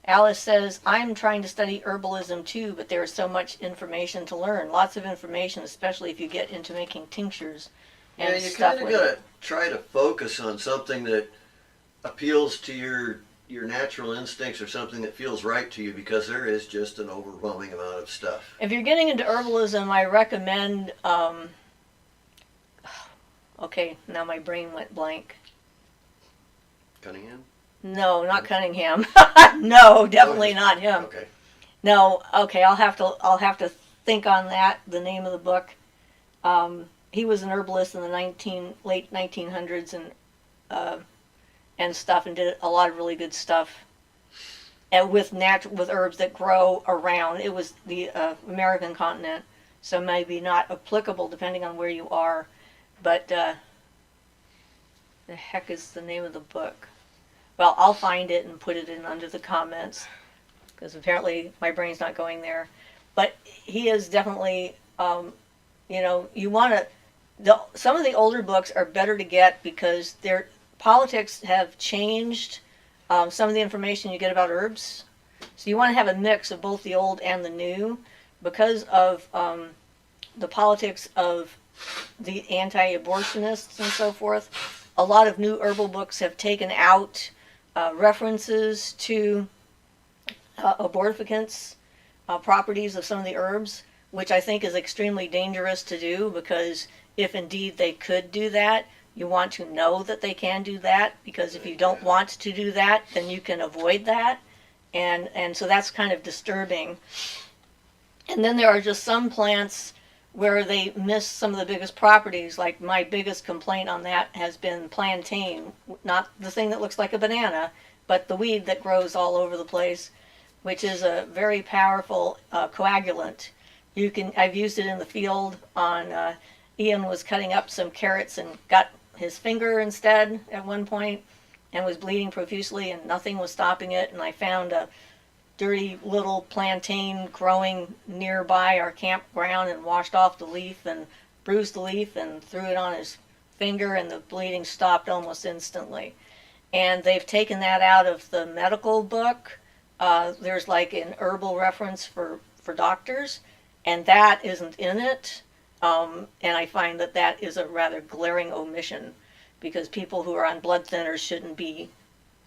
Alice says, I'm trying to study herbalism too, but there is so much information to learn. Lots of information, especially if you get into making tinctures and stuff. Yeah, you kind of got to try to focus on something that appeals to your natural instincts or something that feels right to you, because there is just an overwhelming amount of stuff. If you're getting into herbalism, I recommend, okay, now my brain went blank. Cunningham? No, not Cunningham. No, definitely not him. Okay. No, okay, I'll have to think on that. The name of the book. He was an herbalist in the late 1900s and stuff, and did a lot of really good stuff. And with herbs that grow around. It was the American continent, so maybe not applicable depending on where you are. But the heck is the name of the book? Well, I'll find it and put it in under the comments, because apparently my brain's not going there. But he is definitely, you want to, some of the older books are better to get because their politics have changed some of the information you get about herbs. So you want to have a mix of both the old and the new, because of the politics of the anti-abortionists and so forth. A lot of new herbal books have taken out references to abortificants properties of some of the herbs, which I think is extremely dangerous to do, because if indeed they could do that, you want to know that they can do that, because if you don't want to do that, then you can avoid that, and so that's kind of disturbing. And then there are just some plants where they miss some of the biggest properties. Like my biggest complaint on that has been plantain, not the thing that looks like a banana, but the weed that grows all over the place, which is a very powerful coagulant. I've used it in the field on, Ian was cutting up some carrots and got his finger instead at one point and was bleeding profusely and nothing was stopping it, and I found a dirty little plantain growing nearby our campground and washed off the leaf and bruised the leaf and threw it on his finger and the bleeding stopped almost instantly. And they've taken that out of the medical book. There's like an herbal reference for doctors, and that isn't in it. And I find that that is a rather glaring omission, because people who are on blood thinners shouldn't be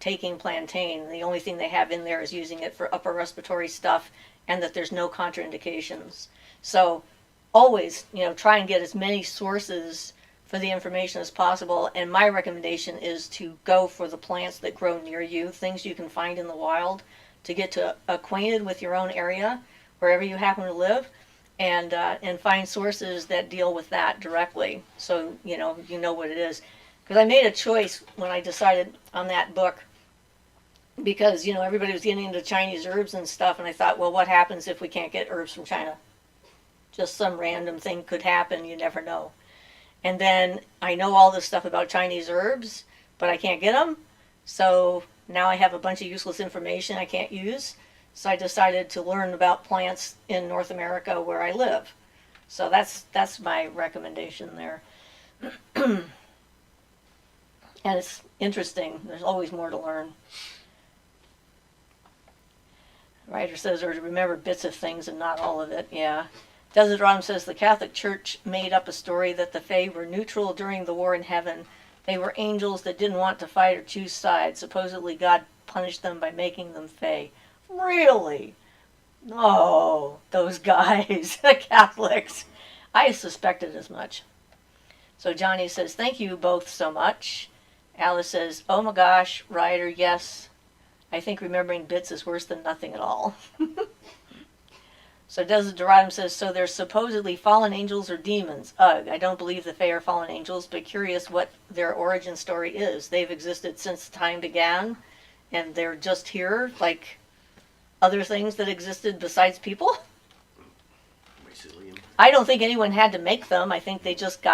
taking plantain. The only thing they have in there is using it for upper respiratory stuff, and that there's no contraindications. So always, try and get as many sources for the information as possible. And my recommendation is to go for the plants that grow near you, things you can find in the wild, to get acquainted with your own area, wherever you happen to live, and find sources that deal with that directly. So you know what it is. Because I made a choice when I decided on that book, because everybody was getting into Chinese herbs and stuff, and I thought, well, what happens if we can't get herbs from China? Just some random thing could happen, you never know. And then I know all this stuff about Chinese herbs, but I can't get them. So now I have a bunch of useless information I can't use. So I decided to learn about plants in North America where I live. So that's my recommendation there. And it's interesting. There's always more to learn. Writer says, or to remember bits of things and not all of it. Yeah. Desert Rom says, the Catholic Church made up a story that the Fae were neutral during the war in heaven. They were angels that didn't want to fight or choose sides. Supposedly God punished them by making them Fae. Really? Oh, those guys, the Catholics. I suspected as much. So Johnny says, thank you both so much. Alice says, oh my gosh, Ryder, yes. I think remembering bits is worse than nothing at all. So Desert Doradum says, so they're supposedly fallen angels or demons. Ugh, I don't believe the Fae are fallen angels, but curious what their origin story is. They've existed since time began, and they're just here, like other things that existed besides people. I don't think anyone had to make them. I think they just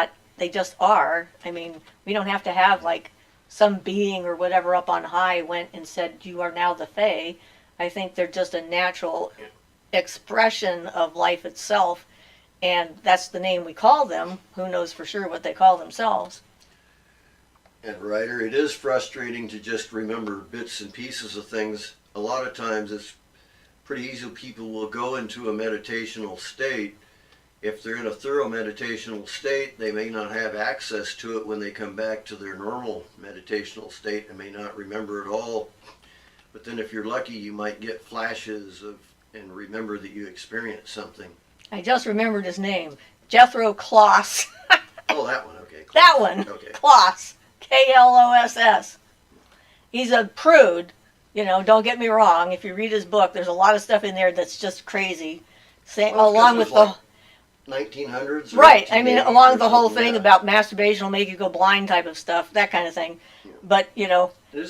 are. I mean, we don't have to have like some being or whatever up on high went and said, you are now the Fae. I think they're just a natural expression of life itself, and that's the name we call them. Who knows for sure what they call themselves? And Ryder, it is frustrating to just remember bits and pieces of things. A lot of times it's pretty easy. People will go into a meditational state. If they're in a thorough meditational state, they may not have access to it when they come back to their normal meditational state and may not remember it all. But then if you're lucky, you might get flashes of and remember that you experienced something. I just remembered his name. Jethro Kloss. Oh, that one, okay. Kloss. That one. Okay. Kloss. Kloss. He's a prude. Don't get me wrong. If you read his book, there's a lot of stuff in there that's just crazy. Along with the 1900s. Right. I mean, along with the whole thing about masturbation will make you go blind type of stuff, that kind of thing. Yeah. But,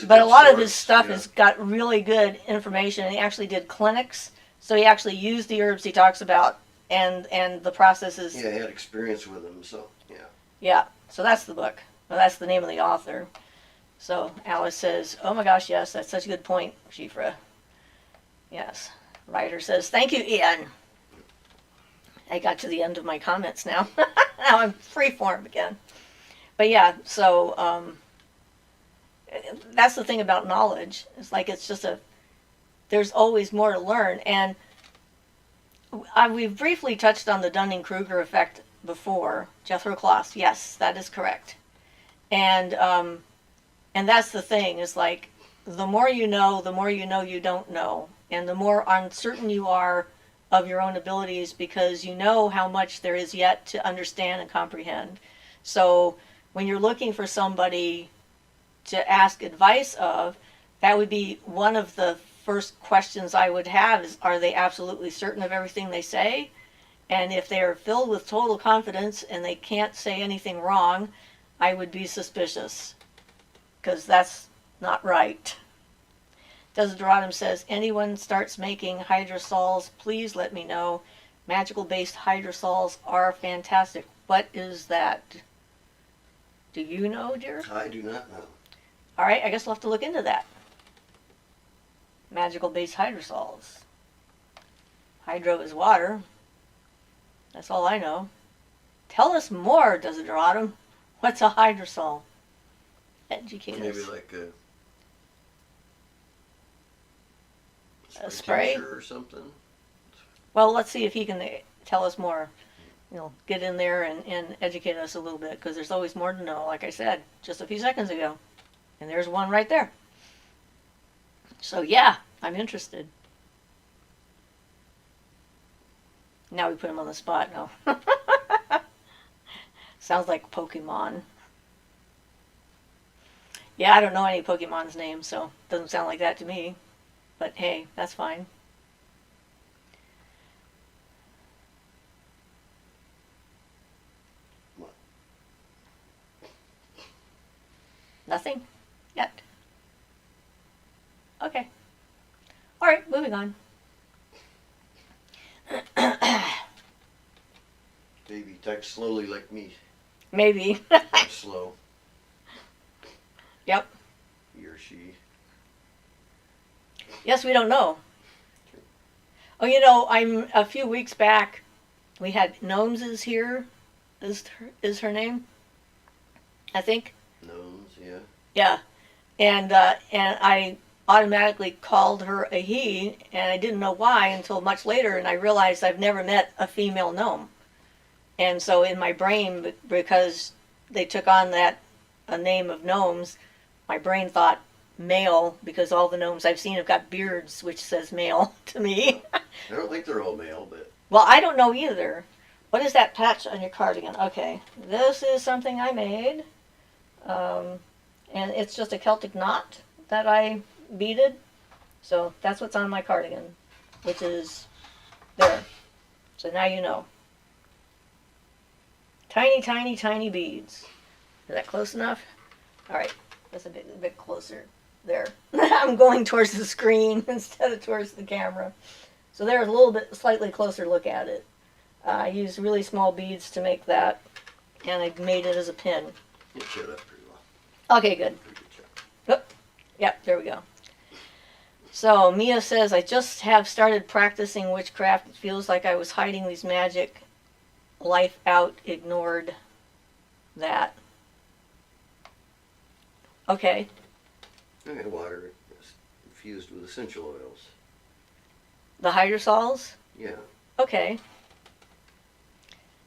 but a lot of his stuff has got really good information. And he actually did clinics. So he actually used the herbs he talks about and the processes. Yeah, he had experience with them, so, yeah. Yeah, so that's the book. Well, that's the name of the author. So Alice says, oh my gosh, yes, that's such a good point, Siofra. Yes. Ryder says, thank you, Ian. I got to the end of my comments now. Now I'm freeform again. But yeah, so that's the thing about knowledge. It's like there's always more to learn. And we've briefly touched on the Dunning-Kruger effect before. Jethro Kloss, yes, that is correct. And that's the thing, is like, the more you know you don't know. And the more uncertain you are of your own abilities, because you know how much there is yet to understand and comprehend. So when you're looking for somebody to ask advice of, that would be one of the first questions I would have is, are they absolutely certain of everything they say? And if they are filled with total confidence and they can't say anything wrong, I would be suspicious, because that's not right. Desideradum says, anyone starts making hydrosols, please let me know. Magical based hydrosols are fantastic. What is that? Do you know, dear? I do not know. All right, I guess we'll have to look into that. Magical based hydrosols. Hydro is water. That's all I know. Tell us more, Desideradum. What's a hydrosol? Educate Maybe us. like A spray? tincture or something. Well, let's see if he can tell us more. Get in there and educate us a little bit, because there's always more to know, like I said just a few seconds ago. And there's one right there. So yeah, I'm interested. Now we put him on the spot. No. Sounds like Pokemon. Yeah, I don't know any Pokemon's name, so it doesn't sound like that to me. But hey, that's fine. What? Nothing? Yet. Okay. Alright, moving on. Baby type slowly like me. Maybe. I'm slow. Yep. He or she. Yes, we don't know. Oh, I'm a few weeks back. We had Gnomes here. Is her name? I think. Gnomes, yeah. Yeah, and I automatically called her a he, and I didn't know why until much later, and I realized I've never met a female gnome, and so in my brain, because they took on a name of gnomes, my brain thought male, because all the gnomes I've seen have got beards, which says male to me. I don't think they're all male, but Well, I don't know either. What is that patch on your cardigan? Okay, this is something I made. And it's just a Celtic knot that I beaded. So that's what's on my cardigan, which is there. So now you know. Tiny, tiny, tiny beads. Is that close enough? All right, that's a bit closer. There. I'm going towards the screen instead of towards the camera. So there's a little bit, slightly closer look at it. I used really small beads to make that, and I made it as a pin. it showed up pretty well. Okay, good. Pretty good job. Yep, there we go. So Mia says, I just have started practicing witchcraft. It feels like I was hiding these magic. Life out ignored that. Okay. I had water infused with essential oils. The hydrosols? Yeah. Okay.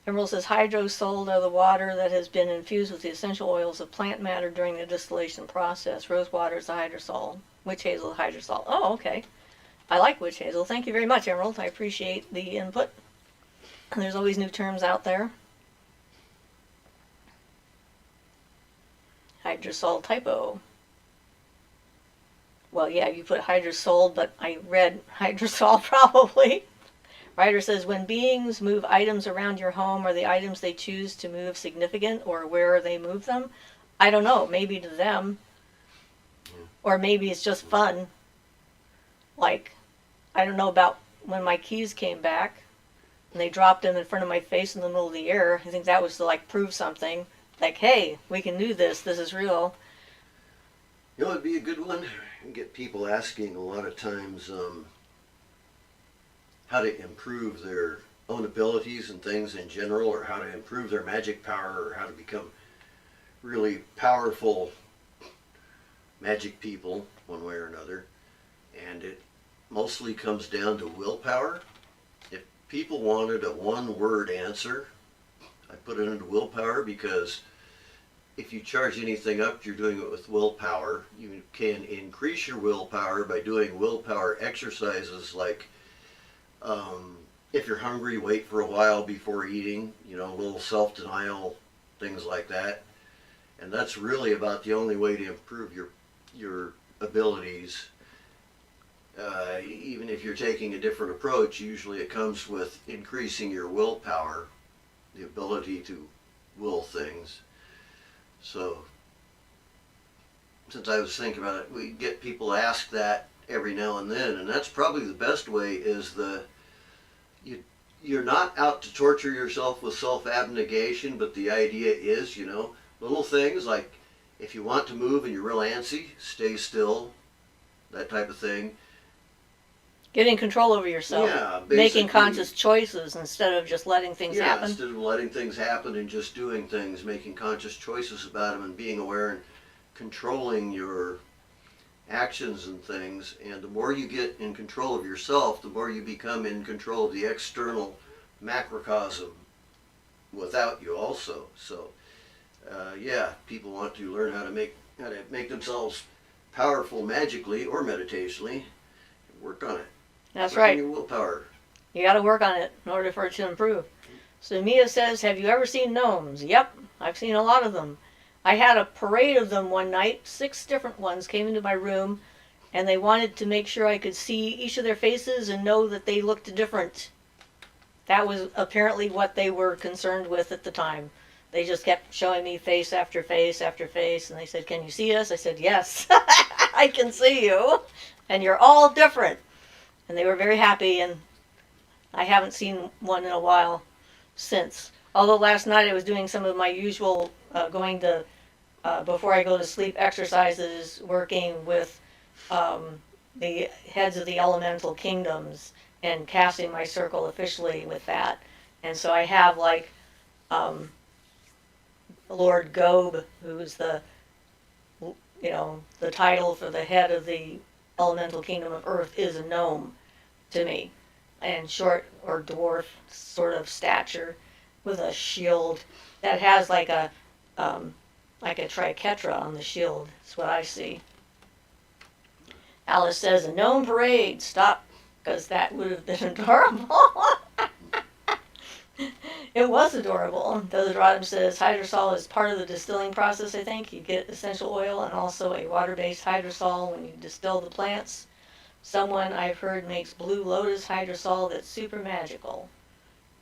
Emerald says, hydrosoled are the water that has been infused with the essential oils of plant matter during the distillation process. Rose water is the hydrosol. Witch hazel is hydrosol. Oh, okay. I like witch hazel. Thank you very much, Emerald. I appreciate the input. There's always new terms out there. Hydrosol typo. Well, yeah, you put hydrosol, but I read hydrosol probably. Ryder says, when beings move items around your home, are the items they choose to move significant, or where they move them? I don't know. Maybe to them. Or maybe it's just fun. Like, I don't know about when my keys came back, and they dropped them in front of my face in the middle of the air. I think that was to, like, prove something. Like, hey, we can do this. This is real. You know, it'd be a good one. Get people asking a lot of times how to improve their own abilities and things in general, or how to improve their magic power, or how to become really powerful magic people one way or another. And it mostly comes down to willpower. If people wanted a one-word answer, I put it into willpower, because if you charge anything up, you're doing it with willpower. You can increase your willpower by doing willpower exercises, like if you're hungry, wait for a while before eating, a little self-denial, things like that. And that's really about the only way to improve your abilities. Even if you're taking a different approach, usually it comes with increasing your willpower, the ability to will things. So, since I was thinking about it, we get people ask that every now and then, and that's probably the best way. Is you're not out to torture yourself with self-abnegation, but the idea is, little things like, if you want to move and you're real antsy, stay still, that type of thing. Getting control over yourself. Yeah, making basically. conscious choices instead of just letting things Yeah, happen. instead of letting things happen and just doing things, making conscious choices about them and being aware and controlling your actions and things. And the more you get in control of yourself, the more you become in control of the external macrocosm without you also. So, yeah, people want to learn how to make themselves powerful magically or meditationally. Work on it. That's Work right. on your willpower. You got to work on it in order for it to improve. So Mia says, have you ever seen gnomes? Yep, I've seen a lot of them. I had a parade of them one night. 6 different ones came into my room, and they wanted to make sure I could see each of their faces and know that they looked different. That was apparently what they were concerned with at the time. They just kept showing me face after face after face, and they said, can you see us? I said, yes, I can see you, and you're all different. And they were very happy, and I haven't seen one in a while since. Although last night I was doing some of my usual going to, before I go to sleep, exercises, working with the heads of the elemental kingdoms and casting my circle officially with that. And so I have like Lord Gobe, who's the title for the head of the elemental kingdom of Earth, is a gnome to me, and short or dwarf sort of stature, with a shield that has like a triquetra on the shield. That's what I see. Alice says, a gnome parade. Stop, because that would have been adorable. It was adorable. Desiderata says, hydrosol is part of the distilling process, I think. You get essential oil and also a water-based hydrosol when you distill the plants. Someone I've heard makes blue lotus hydrosol that's super magical.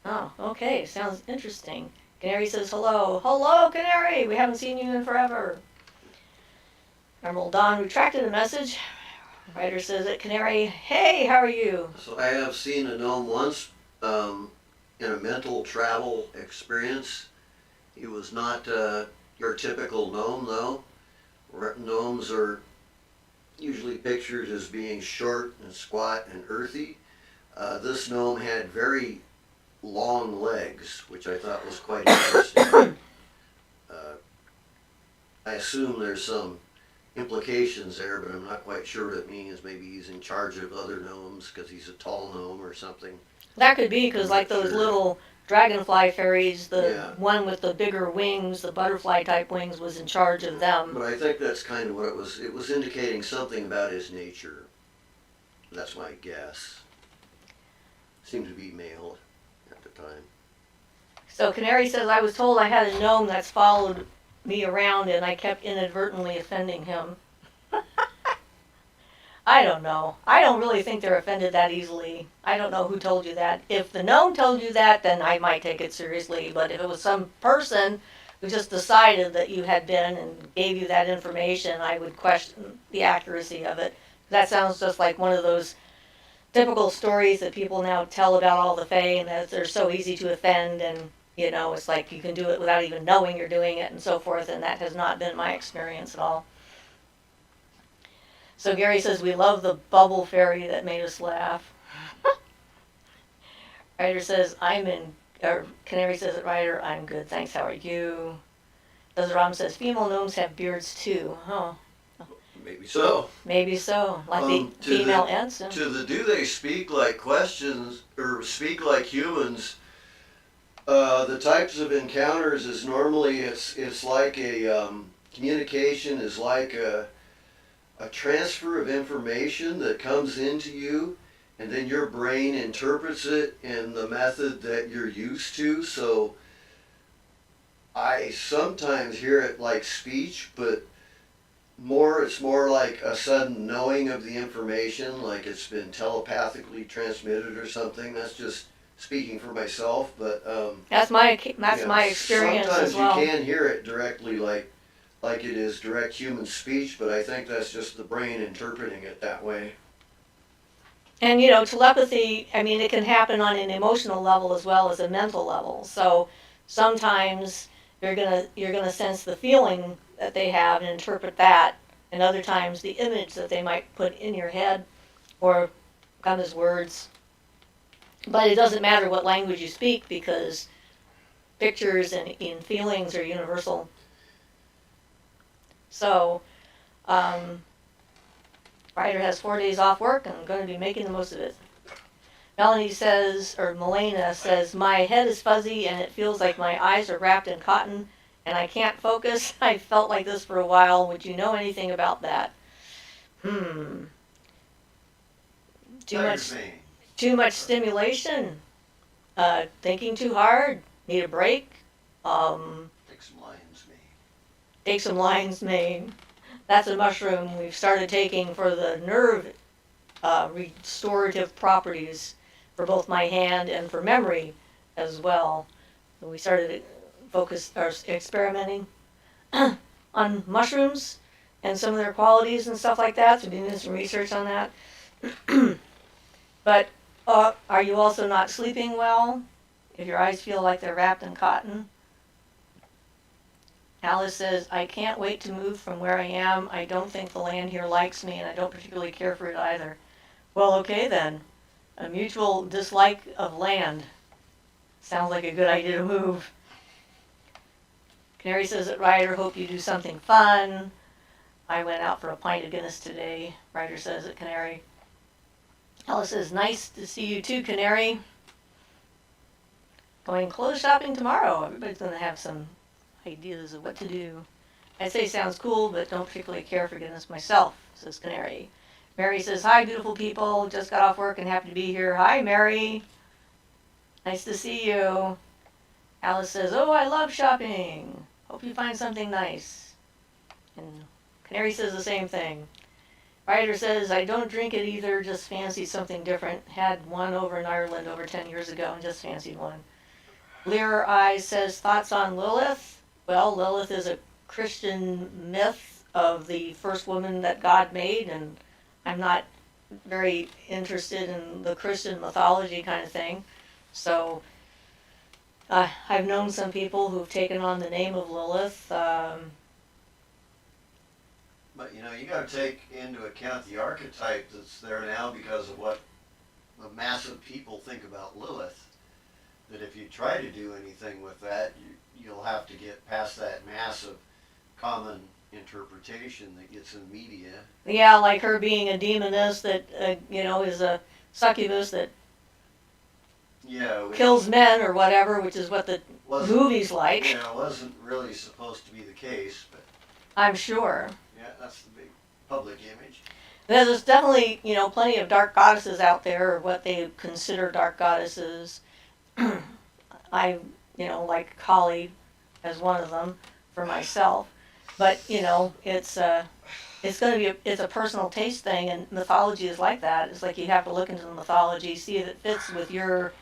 Oh, okay. Sounds interesting. Canary says hello. Hello, Canary! We haven't seen you in forever. Emerald Dawn retracted a message. Writer says that Canary, hey, how are you? So I have seen a gnome once in a mental travel experience. He was not your typical gnome, though. Gnomes are usually pictured as being short and squat and earthy. This gnome had very long legs, which I thought was quite interesting. I assume there's some implications there, but I'm not quite sure what it means. Maybe he's in charge of other gnomes because he's a tall gnome or something. That could be, because like those little dragonfly fairies, the one with the bigger wings, the butterfly type wings, was in charge of them. But I think that's kind of what it was. It was indicating something about his nature. That's my guess. Seemed to be male at the time. So Canary says, I was told I had a gnome that's followed me around and I kept inadvertently offending him. I don't know. I don't really think they're offended that easily. I don't know who told you that. If the gnome told you that, then I might take it seriously. But if it was some person who just decided that you had been and gave you that information, I would question the accuracy of it. That sounds just like one of those typical stories that people now tell about all the Fae, and that they're so easy to offend, and it's like you can do it without even knowing you're doing it and so forth, and that has not been my experience at all. So Gary says, we love the bubble fairy that made us laugh. Ryder says, Canary says it, Ryder, I'm good, thanks, how are you? Desiram says, female gnomes have beards too. Huh. Maybe so. Maybe so, like the female ensign. To the do they speak like questions, or speak like humans, the types of encounters is normally, it's like communication is like a transfer of information that comes into you, and then your brain interprets it in the method that you're used to. So I sometimes hear it like speech, but it's more like a sudden knowing of the information, like it's been telepathically transmitted or something. That's just speaking for myself, but that's my experience as well. Sometimes you can hear it directly, like it is direct human speech, but I think that's just the brain interpreting it that way. And telepathy, I mean, it can happen on an emotional level as well as a mental level. So sometimes you're gonna sense the feeling that they have and interpret that, and other times the image that they might put in your head or become his words. But it doesn't matter what language you speak because pictures and feelings are universal. So, Ryder has 4 days off work and I'm going to be making the most of it. Melanie says, or Melena says, my head is fuzzy and it feels like my eyes are wrapped in cotton and I can't focus. I felt like this for a while. Would you know anything about that? Too much stimulation. Thinking too hard. Need a break. Take some lion's mane. That's a mushroom we've started taking for the nerve restorative properties for both my hand and for memory as well. So we started experimenting on mushrooms and some of their qualities and stuff like that. So we're doing some research on that. But are you also not sleeping well? If your eyes feel like they're wrapped in cotton? Alice says, I can't wait to move from where I am. I don't think the land here likes me, and I don't particularly care for it either. Well, okay then. A mutual dislike of land. Sounds like a good idea to move. Canary says that Ryder, hope you do something fun. I went out for a pint of Guinness today, Ryder says at Canary. Alice says, nice to see you too, Canary. Going clothes shopping tomorrow. Everybody's going to have some ideas of what to do. I'd say sounds cool, but don't particularly care for Guinness myself, says Canary. Mary says, hi, beautiful people. Just got off work and happy to be here. Hi, Mary. Nice to see you. Alice says, oh, I love shopping. Hope you find something nice. And Canary says the same thing. Ryder says, I don't drink it either, just fancy something different. Had one over in Ireland over 10 years ago and just fancied one. Lear Eyes says, thoughts on Lilith? Well, Lilith is a Christian myth of the first woman that God made, and I'm not very interested in the Christian mythology kind of thing. So I've known some people who've taken on the name of Lilith. But you got to take into account the archetype that's there now because of what the massive people think about Lilith. That if you try to do anything with that, you'll have to get past that massive common interpretation that gets in media. Yeah, like her being a demoness that, is a succubus that kills men or whatever, which is what the movie's like. Yeah, it wasn't really supposed to be the case, but I'm sure. Yeah, that's the big public image. There's definitely, plenty of dark goddesses out there, or what they consider dark goddesses. I, like Kali as one of them for myself. But, it's a personal taste thing, and mythology is like that. It's like you have to look into the mythology, see if it fits with your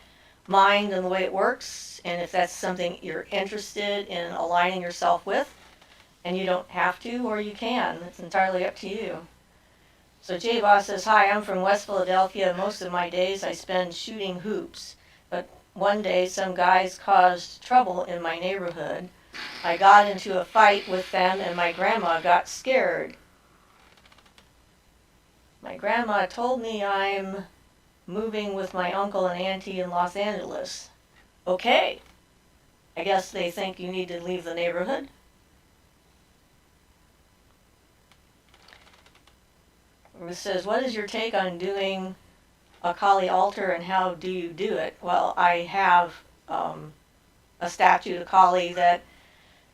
mind and the way it works, and if that's something you're interested in aligning yourself with. And you don't have to, or you can. It's entirely up to you. So Jay Boss says, hi, I'm from West Philadelphia. Most of my days I spend shooting hoops. But one day some guys caused trouble in my neighborhood. I got into a fight with them and my grandma got scared. My grandma told me I'm moving with my uncle and auntie in Los Angeles. Okay. I guess they think you need to leave the neighborhood. It says, what is your take on doing a Kali altar and how do you do it? Well, I have a statue of Kali that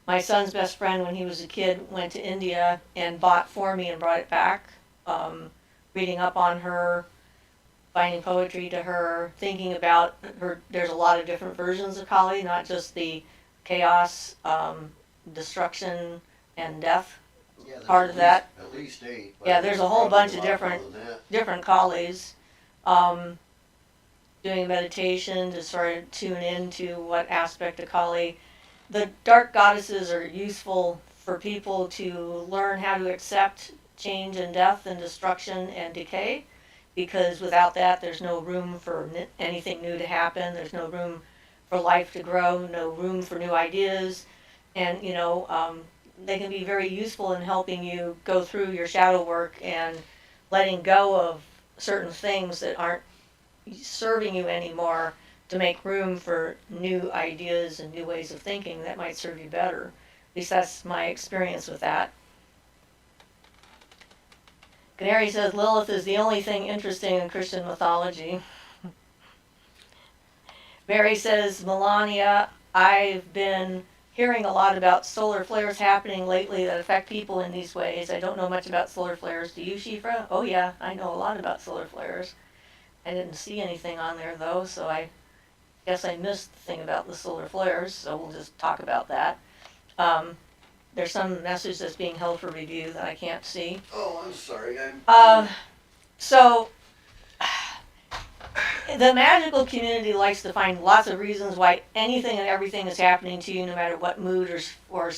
my son's best friend when he was a kid went to India and bought for me and brought it back. Reading up on her, finding poetry to her, thinking about her. There's a lot of different versions of Kali, not just the chaos, destruction, and death. Yeah, part of that. At least 8. Yeah, there's a whole bunch of different Kalis. Doing meditation to sort of tune into what aspect of Kali. The dark goddesses are useful for people to learn how to accept change and death and destruction and decay, because without that there's no room for anything new to happen. There's no room for life to grow, no room for new ideas, and they can be very useful in helping you go through your shadow work and letting go of certain things that aren't serving you anymore to make room for new ideas and new ways of thinking that might serve you better. At least that's my experience with that. Canary says Lilith is the only thing interesting in Christian mythology. Mary says, Melania, I've been hearing a lot about solar flares happening lately that affect people in these ways. I don't know much about solar flares. Do you, Siofra? Oh yeah, I know a lot about solar flares. I didn't see anything on there though, so I guess I missed the thing about the solar flares, so we'll just talk about that. There's some message that's being held for review that I can't see. Oh, I'm sorry. So, the magical community likes to find lots of reasons why anything and everything is happening to you, no matter what mood or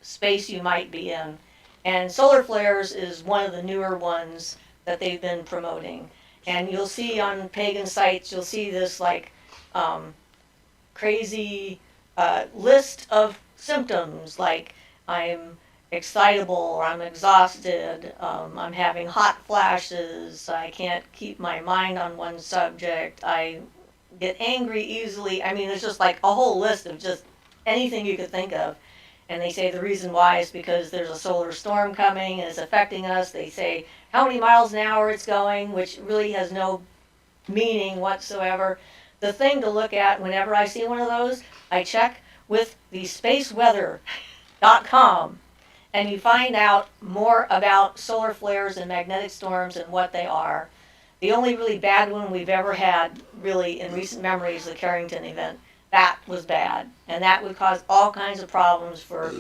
space you might be in. And solar flares is one of the newer ones that they've been promoting. And you'll see on pagan sites, you'll see this like crazy list of symptoms, like I'm excitable, or I'm exhausted, I'm having hot flashes, I can't keep my mind on one subject, I get angry easily. I mean, it's just like a whole list of just anything you could think of. And they say the reason why is because there's a solar storm coming and it's affecting us. They say how many miles an hour it's going, which really has no meaning whatsoever. The thing to look at whenever I see one of those, I check with the spaceweather.com, and you find out more about solar flares and magnetic storms and what they are. The only really bad one we've ever had, really, in recent memory is the Carrington event. That was bad, and that would cause all kinds of problems for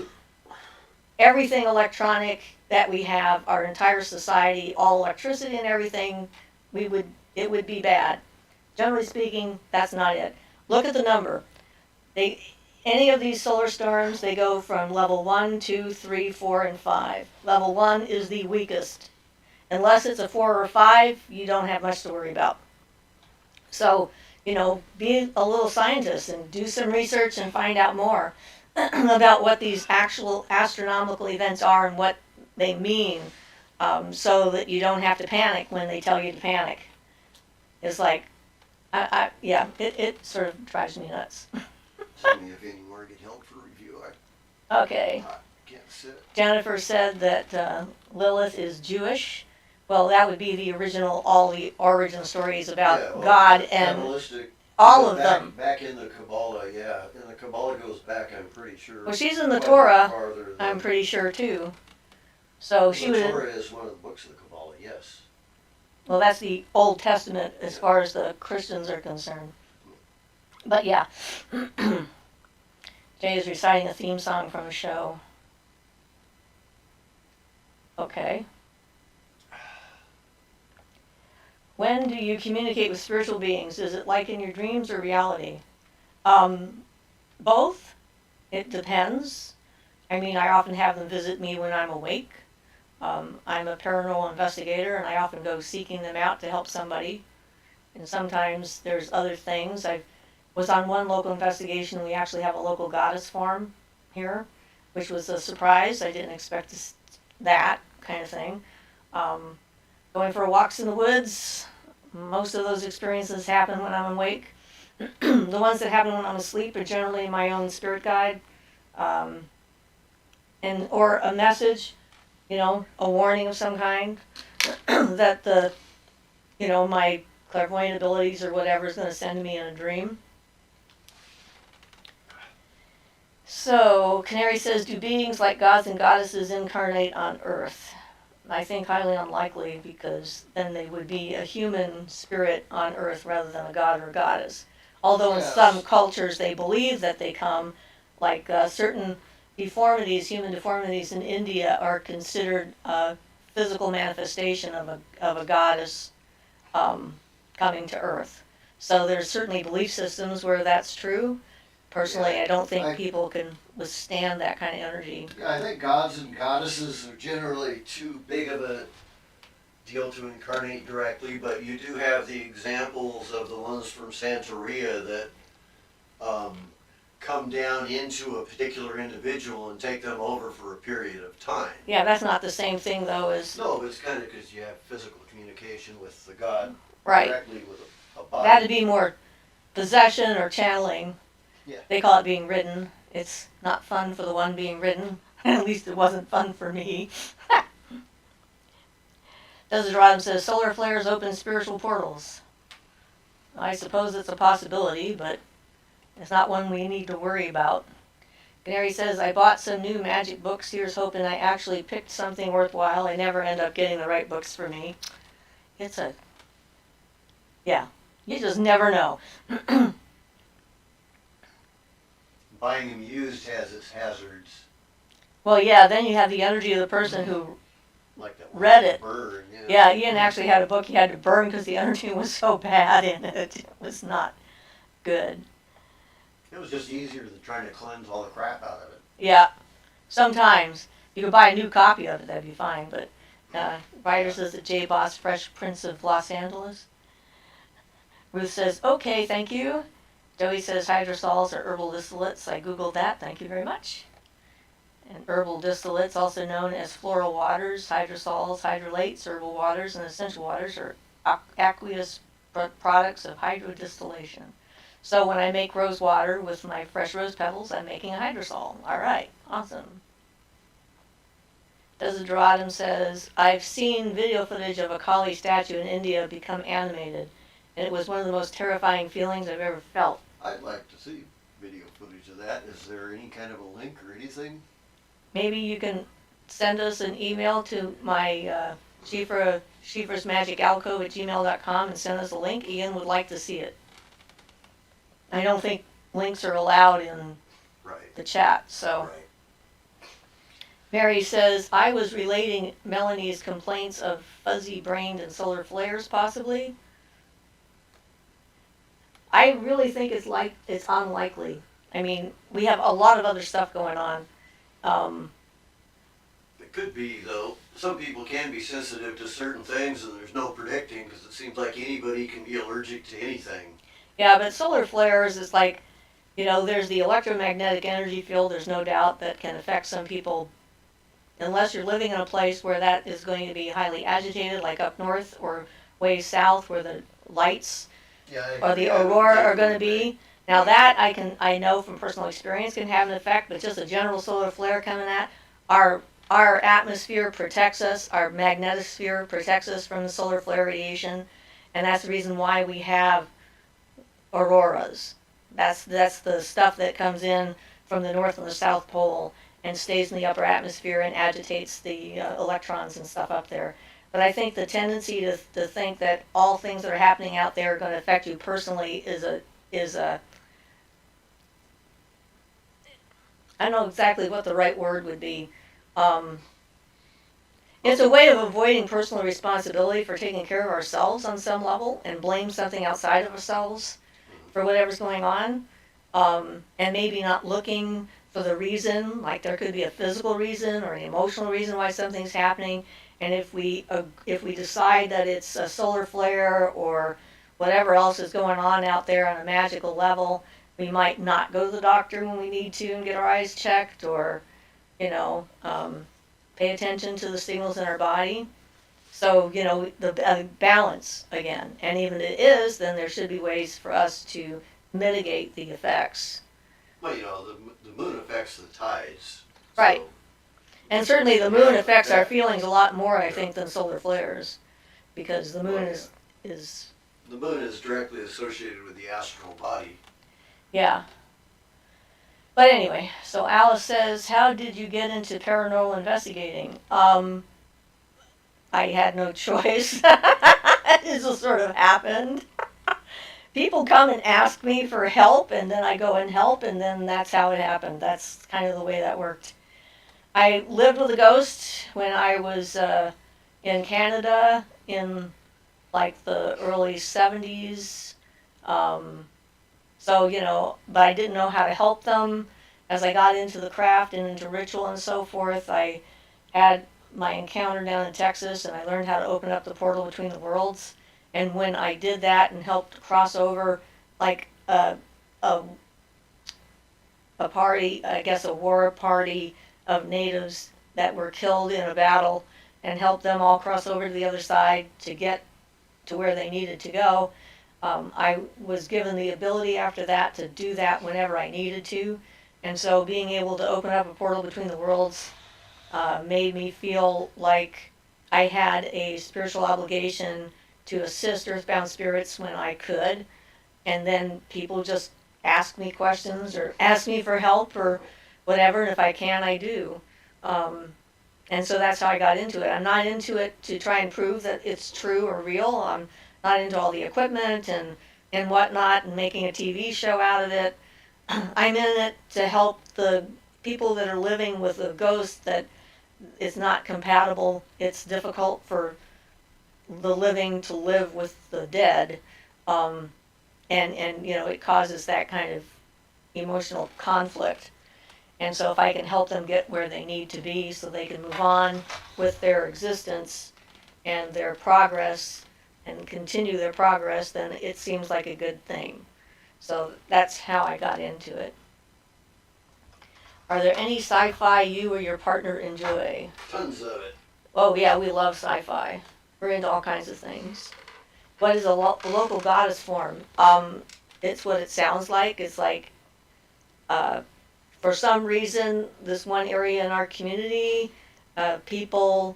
everything electronic that we have, our entire society, all electricity and everything. It would be bad. Generally speaking, that's not it. Look at the number. Any of these solar storms, they go from level 1, 2, 3, 4, and 5. Level 1 is the weakest. Unless it's a 4 or 5, you don't have much to worry about. So, be a little scientist and do some research and find out more about what these actual astronomical events are and what they mean, so that you don't have to panic when they tell you to panic. It's like, it sort of drives me nuts. Tell me if any more get held for review. Okay. I can't sit. Jennifer said that Lilith is Jewish. Well, that would be all the origin stories about God and all of them. Back in the Kabbalah, yeah. And the Kabbalah goes back, I'm pretty sure. Well, she's in the Torah, I'm pretty sure, too. So the Torah is one of the books of the Kabbalah, yes. Well, that's the Old Testament as far as the Christians are concerned. But yeah. Jay is reciting a theme song from a show. Okay. When do you communicate with spiritual beings? Is it like in your dreams or reality? Both. It depends. I mean, I often have them visit me when I'm awake. I'm a paranormal investigator, and I often go seeking them out to help somebody. And sometimes there's other things. I was on one local investigation. We actually have a local goddess form here, which was a surprise. I didn't expect that kind of thing. Going for walks in the woods. Most of those experiences happen when I'm awake. The ones that happen when I'm asleep are generally my own spirit guide, or a message, a warning of some kind that my clairvoyant abilities or whatever is going to send me in a dream. So, Canary says, do beings like gods and goddesses incarnate on Earth? I think highly unlikely, because then they would be a human spirit on Earth rather than a god or goddess. Although in some cultures they believe that they come, like certain human deformities in India are considered a physical manifestation of a goddess coming to Earth. So there's certainly belief systems where that's true. Personally, I don't think people can withstand that kind of energy. Yeah, I think gods and goddesses are generally too big of a deal to incarnate directly, but you do have the examples of the ones from Santeria that come down into a particular individual and take them over for a period of time. Yeah, that's not the same thing though as. No, but it's kind of because you have physical communication with the god Right. directly with a body. That'd be more possession or channeling. Yeah. They call it being ridden. It's not fun for the one being ridden. At least it wasn't fun for me. Desert Rodham says solar flares open spiritual portals. I suppose it's a possibility, but it's not one we need to worry about. Canary says, I bought some new magic books. Here's hoping I actually picked something worthwhile. I never end up getting the right books for me. Yeah, you just never know. Buying them used has its hazards. Well, yeah, then you have the energy of the person who like that read it. Burn, yeah, Ian actually had a book he had to burn because the energy was so bad in it. It was not good. It was just easier than trying to cleanse all the crap out of it. Yeah, sometimes. You could buy a new copy of it, that'd be fine, but Ryder says that J. Boss, Fresh Prince of Los Angeles. Ruth says, okay, thank you. Joey says hydrosols are herbal distillates. I googled that, thank you very much. And herbal distillates, also known as floral waters, hydrosols, hydrolates, herbal waters, and essential waters are aqueous products of hydrodistillation. So when I make rose water with my fresh rose petals, I'm making a hydrosol. All right, awesome. Desert Rodham says, I've seen video footage of a Kali statue in India become animated, and it was one of the most terrifying feelings I've ever felt. I'd like to see video footage of that. Is there any kind of a link or anything? Maybe you can send us an email to my Siofra's Magic Alcove at gmail.com and send us a link. Ian would like to see it. I don't think links are allowed in the chat, so. Right. Mary says, I was relating Melanie's complaints of fuzzy-brained and solar flares, possibly. I really think it's unlikely. I mean, we have a lot of other stuff going on. It could be, though. Some people can be sensitive to certain things, and there's no predicting, because it seems like anybody can be allergic to anything. Yeah, but solar flares is like, there's the electromagnetic energy field, there's no doubt, that can affect some people. Unless you're living in a place where that is going to be highly agitated, like up north or way south where the lights or the aurora are going to be. Now that I know from personal experience can have an effect, but just a general solar flare coming at, our atmosphere protects us, our magnetosphere protects us from the solar flare radiation, and that's the reason why we have auroras. That's the stuff that comes in from the North and the South Pole and stays in the upper atmosphere and agitates the electrons and stuff up there. But I think the tendency to think that all things that are happening out there are going to affect you personally is a I don't know exactly what the right word would be. It's a way of avoiding personal responsibility for taking care of ourselves on some level and blame something outside of ourselves for whatever's going on, and maybe not looking for the reason, like there could be a physical reason or an emotional reason why something's happening, and if we decide that it's a solar flare or whatever else is going on out there on a magical level, we might not go to the doctor when we need to and get our eyes checked, or pay attention to the signals in our body. So, the balance again. And even if it is, then there should be ways for us to mitigate the effects. Well, the moon affects the tides. Right. So and certainly the moon affects our feelings a lot more, I think, than solar flares. Because the moon is... The moon is directly associated with the astral body. Yeah. But anyway, so Alice says, how did you get into paranormal investigating? I had no choice. It just sort of happened. People come and ask me for help, and then I go and help, and then that's how it happened. That's kind of the way that worked. I lived with a ghost when I was in Canada in like the early 70s. But I didn't know how to help them. As I got into the craft and into ritual and so forth, I had my encounter down in Texas, and I learned how to open up the portal between the worlds. And when I did that and helped cross over, like a a party, I guess a war party of natives that were killed in a battle, and help them all cross over to the other side to get to where they needed to go. I was given the ability after that to do that whenever I needed to, and so being able to open up a portal between the worlds made me feel like I had a spiritual obligation to assist earthbound spirits when I could, and then people just ask me questions or ask me for help or whatever, and if I can, I do. And so that's how I got into it. I'm not into it to try and prove that it's true or real. I'm not into all the equipment and whatnot and making a TV show out of it. I'm in it to help the people that are living with a ghost that is not compatible. It's difficult for the living to live with the dead. And you know, it causes that kind of emotional conflict. And so if I can help them get where they need to be so they can move on with their existence and their progress and continue their progress, then it seems like a good thing. So that's how I got into it. Are there any sci-fi you or your partner enjoy? Tons of it. Oh yeah, we love sci-fi. We're into all kinds of things. What is a local goddess form? It's what it sounds like. It's like, for some reason, this one area in our community, people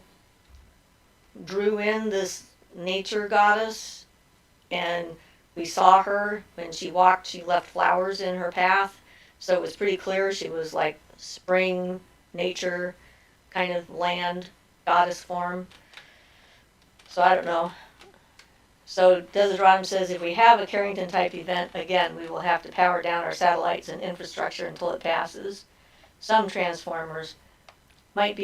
drew in this nature goddess, and we saw her when she walked. She left flowers in her path, so it was pretty clear she was like spring, nature, kind of land goddess form. So I don't know. So Desiderodum says, if we have a Carrington type event, again, we will have to power down our satellites and infrastructure until it passes. Some transformers might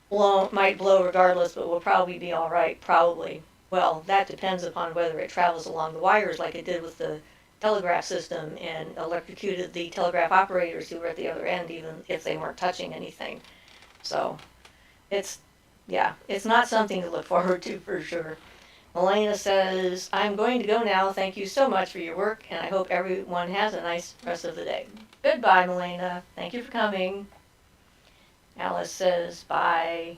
blow regardless, but will probably be all right, probably. Well, that depends upon whether it travels along the wires like it did with the telegraph system and electrocuted the telegraph operators who were at the other end, even if they weren't touching anything. So it's not something to look forward to for sure. Elena says, I'm going to go now. Thank you so much for your work, and I hope everyone has a nice rest of the day. Goodbye, Melena. Thank you for coming. Alice says, bye.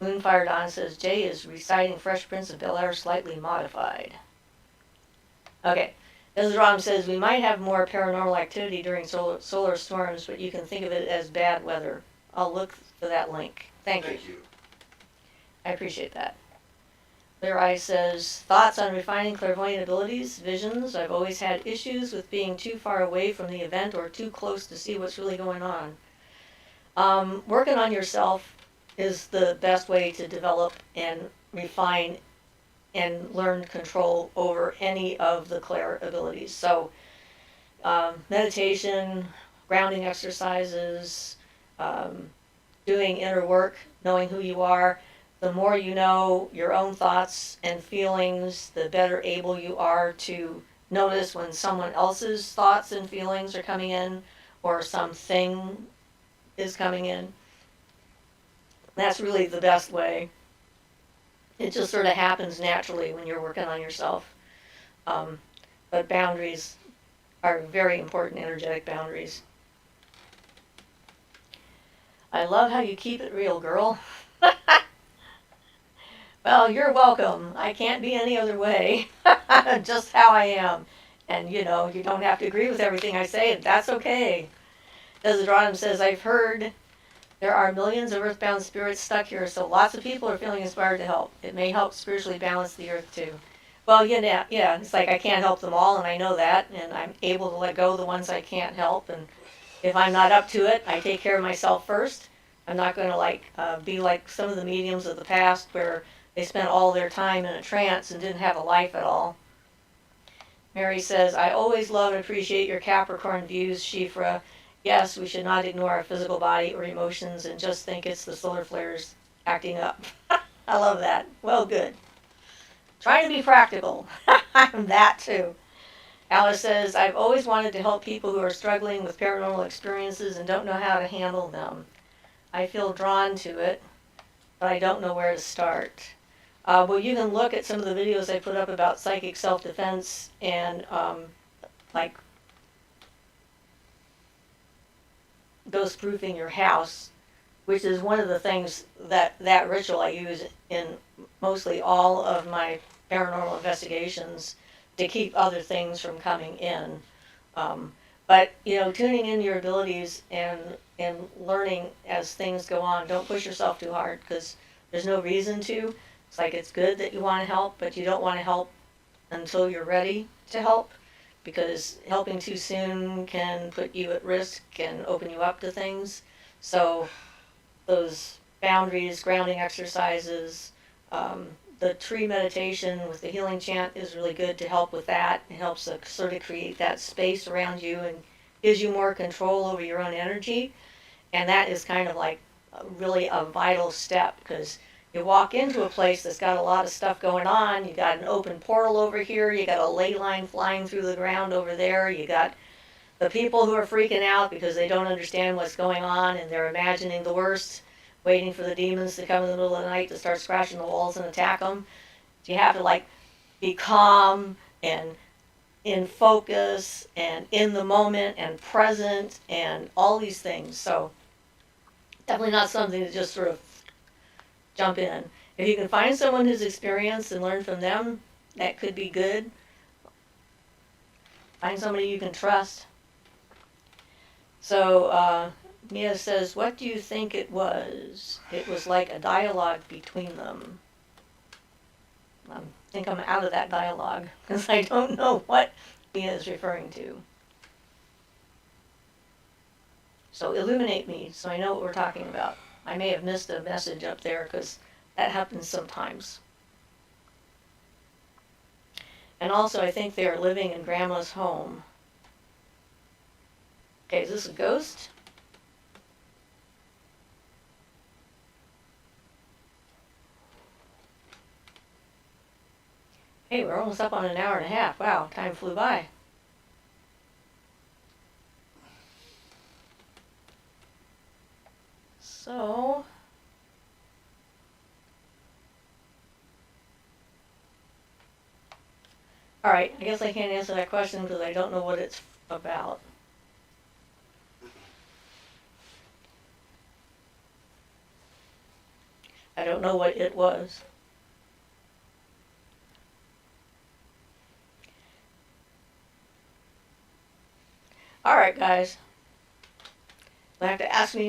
Moonfire Dawn says, Jay is reciting Fresh Prince of Bel-Air slightly modified. Okay. Desiree says, we might have more paranormal activity during solar storms, but you can think of it as bad weather. I'll look for that link. Thank you. I appreciate that. Clear Eye says, thoughts on refining clairvoyant abilities, visions. I've always had issues with being too far away from the event or too close to see what's really going on. Working on yourself is the best way to develop and refine and learn control over any of the clair abilities. So meditation, grounding exercises, doing inner work, knowing who you are. The more you know your own thoughts and feelings, the better able you are to notice when someone else's thoughts and feelings are coming in or something is coming in. That's really the best way. It just sort of happens naturally when you're working on yourself. But boundaries are very important, energetic boundaries. I love how you keep it real, girl. Well, you're welcome. I can't be any other way. Just how I am. And, you know, you don't have to agree with everything I say. That's okay. Desiderodum says, I've heard there are millions of earthbound spirits stuck here, so lots of people are feeling inspired to help. It may help spiritually balance the earth, too. Well, yeah, it's like I can't help them all, and I know that, and I'm able to let go of the ones I can't help. And if I'm not up to it, I take care of myself first. I'm not going to, be like some of the mediums of the past where they spent all their time in a trance and didn't have a life at all. Mary says, I always love and appreciate your Capricorn views, Siofra. Yes, we should not ignore our physical body or emotions and just think it's the solar flares acting up. I love that. Well, good. Trying to be practical. I'm that too. Alice says, I've always wanted to help people who are struggling with paranormal experiences and don't know how to handle them. I feel drawn to it, but I don't know where to start. Well, you can look at some of the videos I put up about psychic self-defense and, ghost-proofing your house, which is one of the things that ritual I use in mostly all of my paranormal investigations to keep other things from coming in. But tuning in your abilities and learning as things go on. Don't push yourself too hard because there's no reason to. It's like it's good that you want to help, but you don't want to help until you're ready to help, because helping too soon can put you at risk and open you up to things. So those boundaries, grounding exercises, the tree meditation with the healing chant is really good to help with that. It helps to sort of create that space around you and gives you more control over your own energy. And that is kind of like really a vital step, because you walk into a place that's got a lot of stuff going on. You got an open portal over here. You got a ley line flying through the ground over there. You got the people who are freaking out because they don't understand what's going on and they're imagining the worst, waiting for the demons to come in the middle of the night to start scratching the walls and attack them. You have to like be calm and in focus and in the moment and present and all these things. So definitely not something to just sort of jump in. If you can find someone who's experienced and learn from them, that could be good. Find somebody you can trust. So Mia says, what do you think it was? It was like a dialogue between them. I think I'm out of that dialogue because I don't know what Mia is referring to. So illuminate me so I know what we're talking about. I may have missed a message up there because that happens sometimes. And also I think they are living in Grandma's home. Okay, is this a ghost? Hey, we're almost up on an hour and a half. Wow, time flew by. So, all right, I guess I can't answer that question because I don't know what it's about. I don't know what it was. All right, guys. You'll have to ask me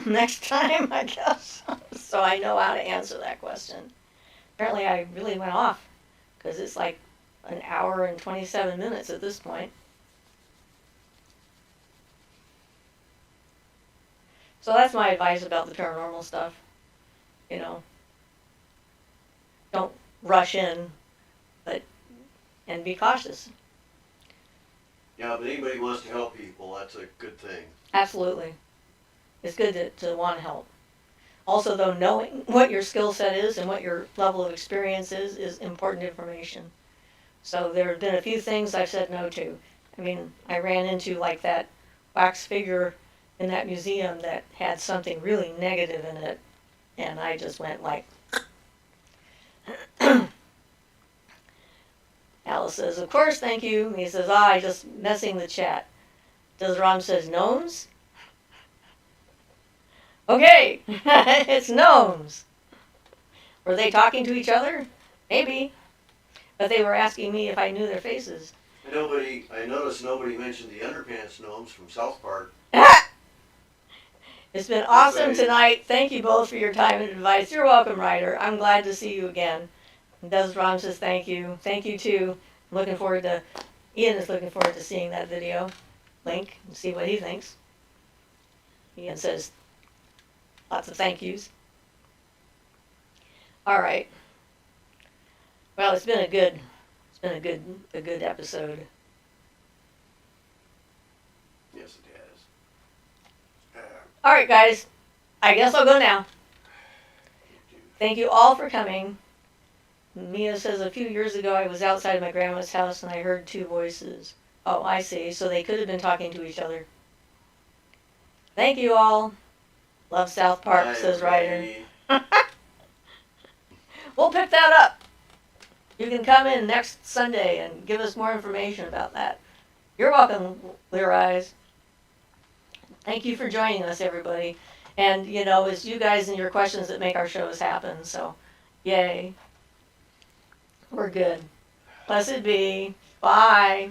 next time, I guess, so I know how to answer that question. Apparently, I really went off because it's like an hour and 27 minutes at this point. So that's my advice about the paranormal stuff. Don't rush in, and be cautious. Yeah, but anybody who wants to help people, that's a good thing. Absolutely. It's good to want to help. Also, though, knowing what your skill set is and what your level of experience is important information. So there have been a few things I've said no to. I mean, I ran into like that wax figure in that museum that had something really negative in it, and I just went like, Alice says, of course, thank you. And he says, I just messing the chat. Does Ron says, gnomes? Okay, it's gnomes. Were they talking to each other? Maybe. But they were asking me if I knew their faces. I noticed nobody mentioned the underpants gnomes from South Park. It's been awesome tonight. Thank you both for your time and advice. You're welcome, Ryder. I'm glad to see you again. And Des Ron says thank you. Thank you too. Ian is looking forward to seeing that video link and see what he thinks. Ian says lots of thank yous. All right. Well, it's been a good episode. Yes, it has. All right, guys. I guess I'll go now. Thank you all for coming. Mia says, a few years ago I was outside of my grandma's house and I heard two voices. Oh, I see. So they could have been talking to each other. Thank you all. Love South Park, Bye, says Ryder. everybody. We'll pick that up. You can come in next Sunday and give us more information about that. You're welcome, Clear Eyes. Thank you for joining us, everybody. And, you know, it's you guys and your questions that make our shows happen. So, yay. We're good. Blessed be. Bye.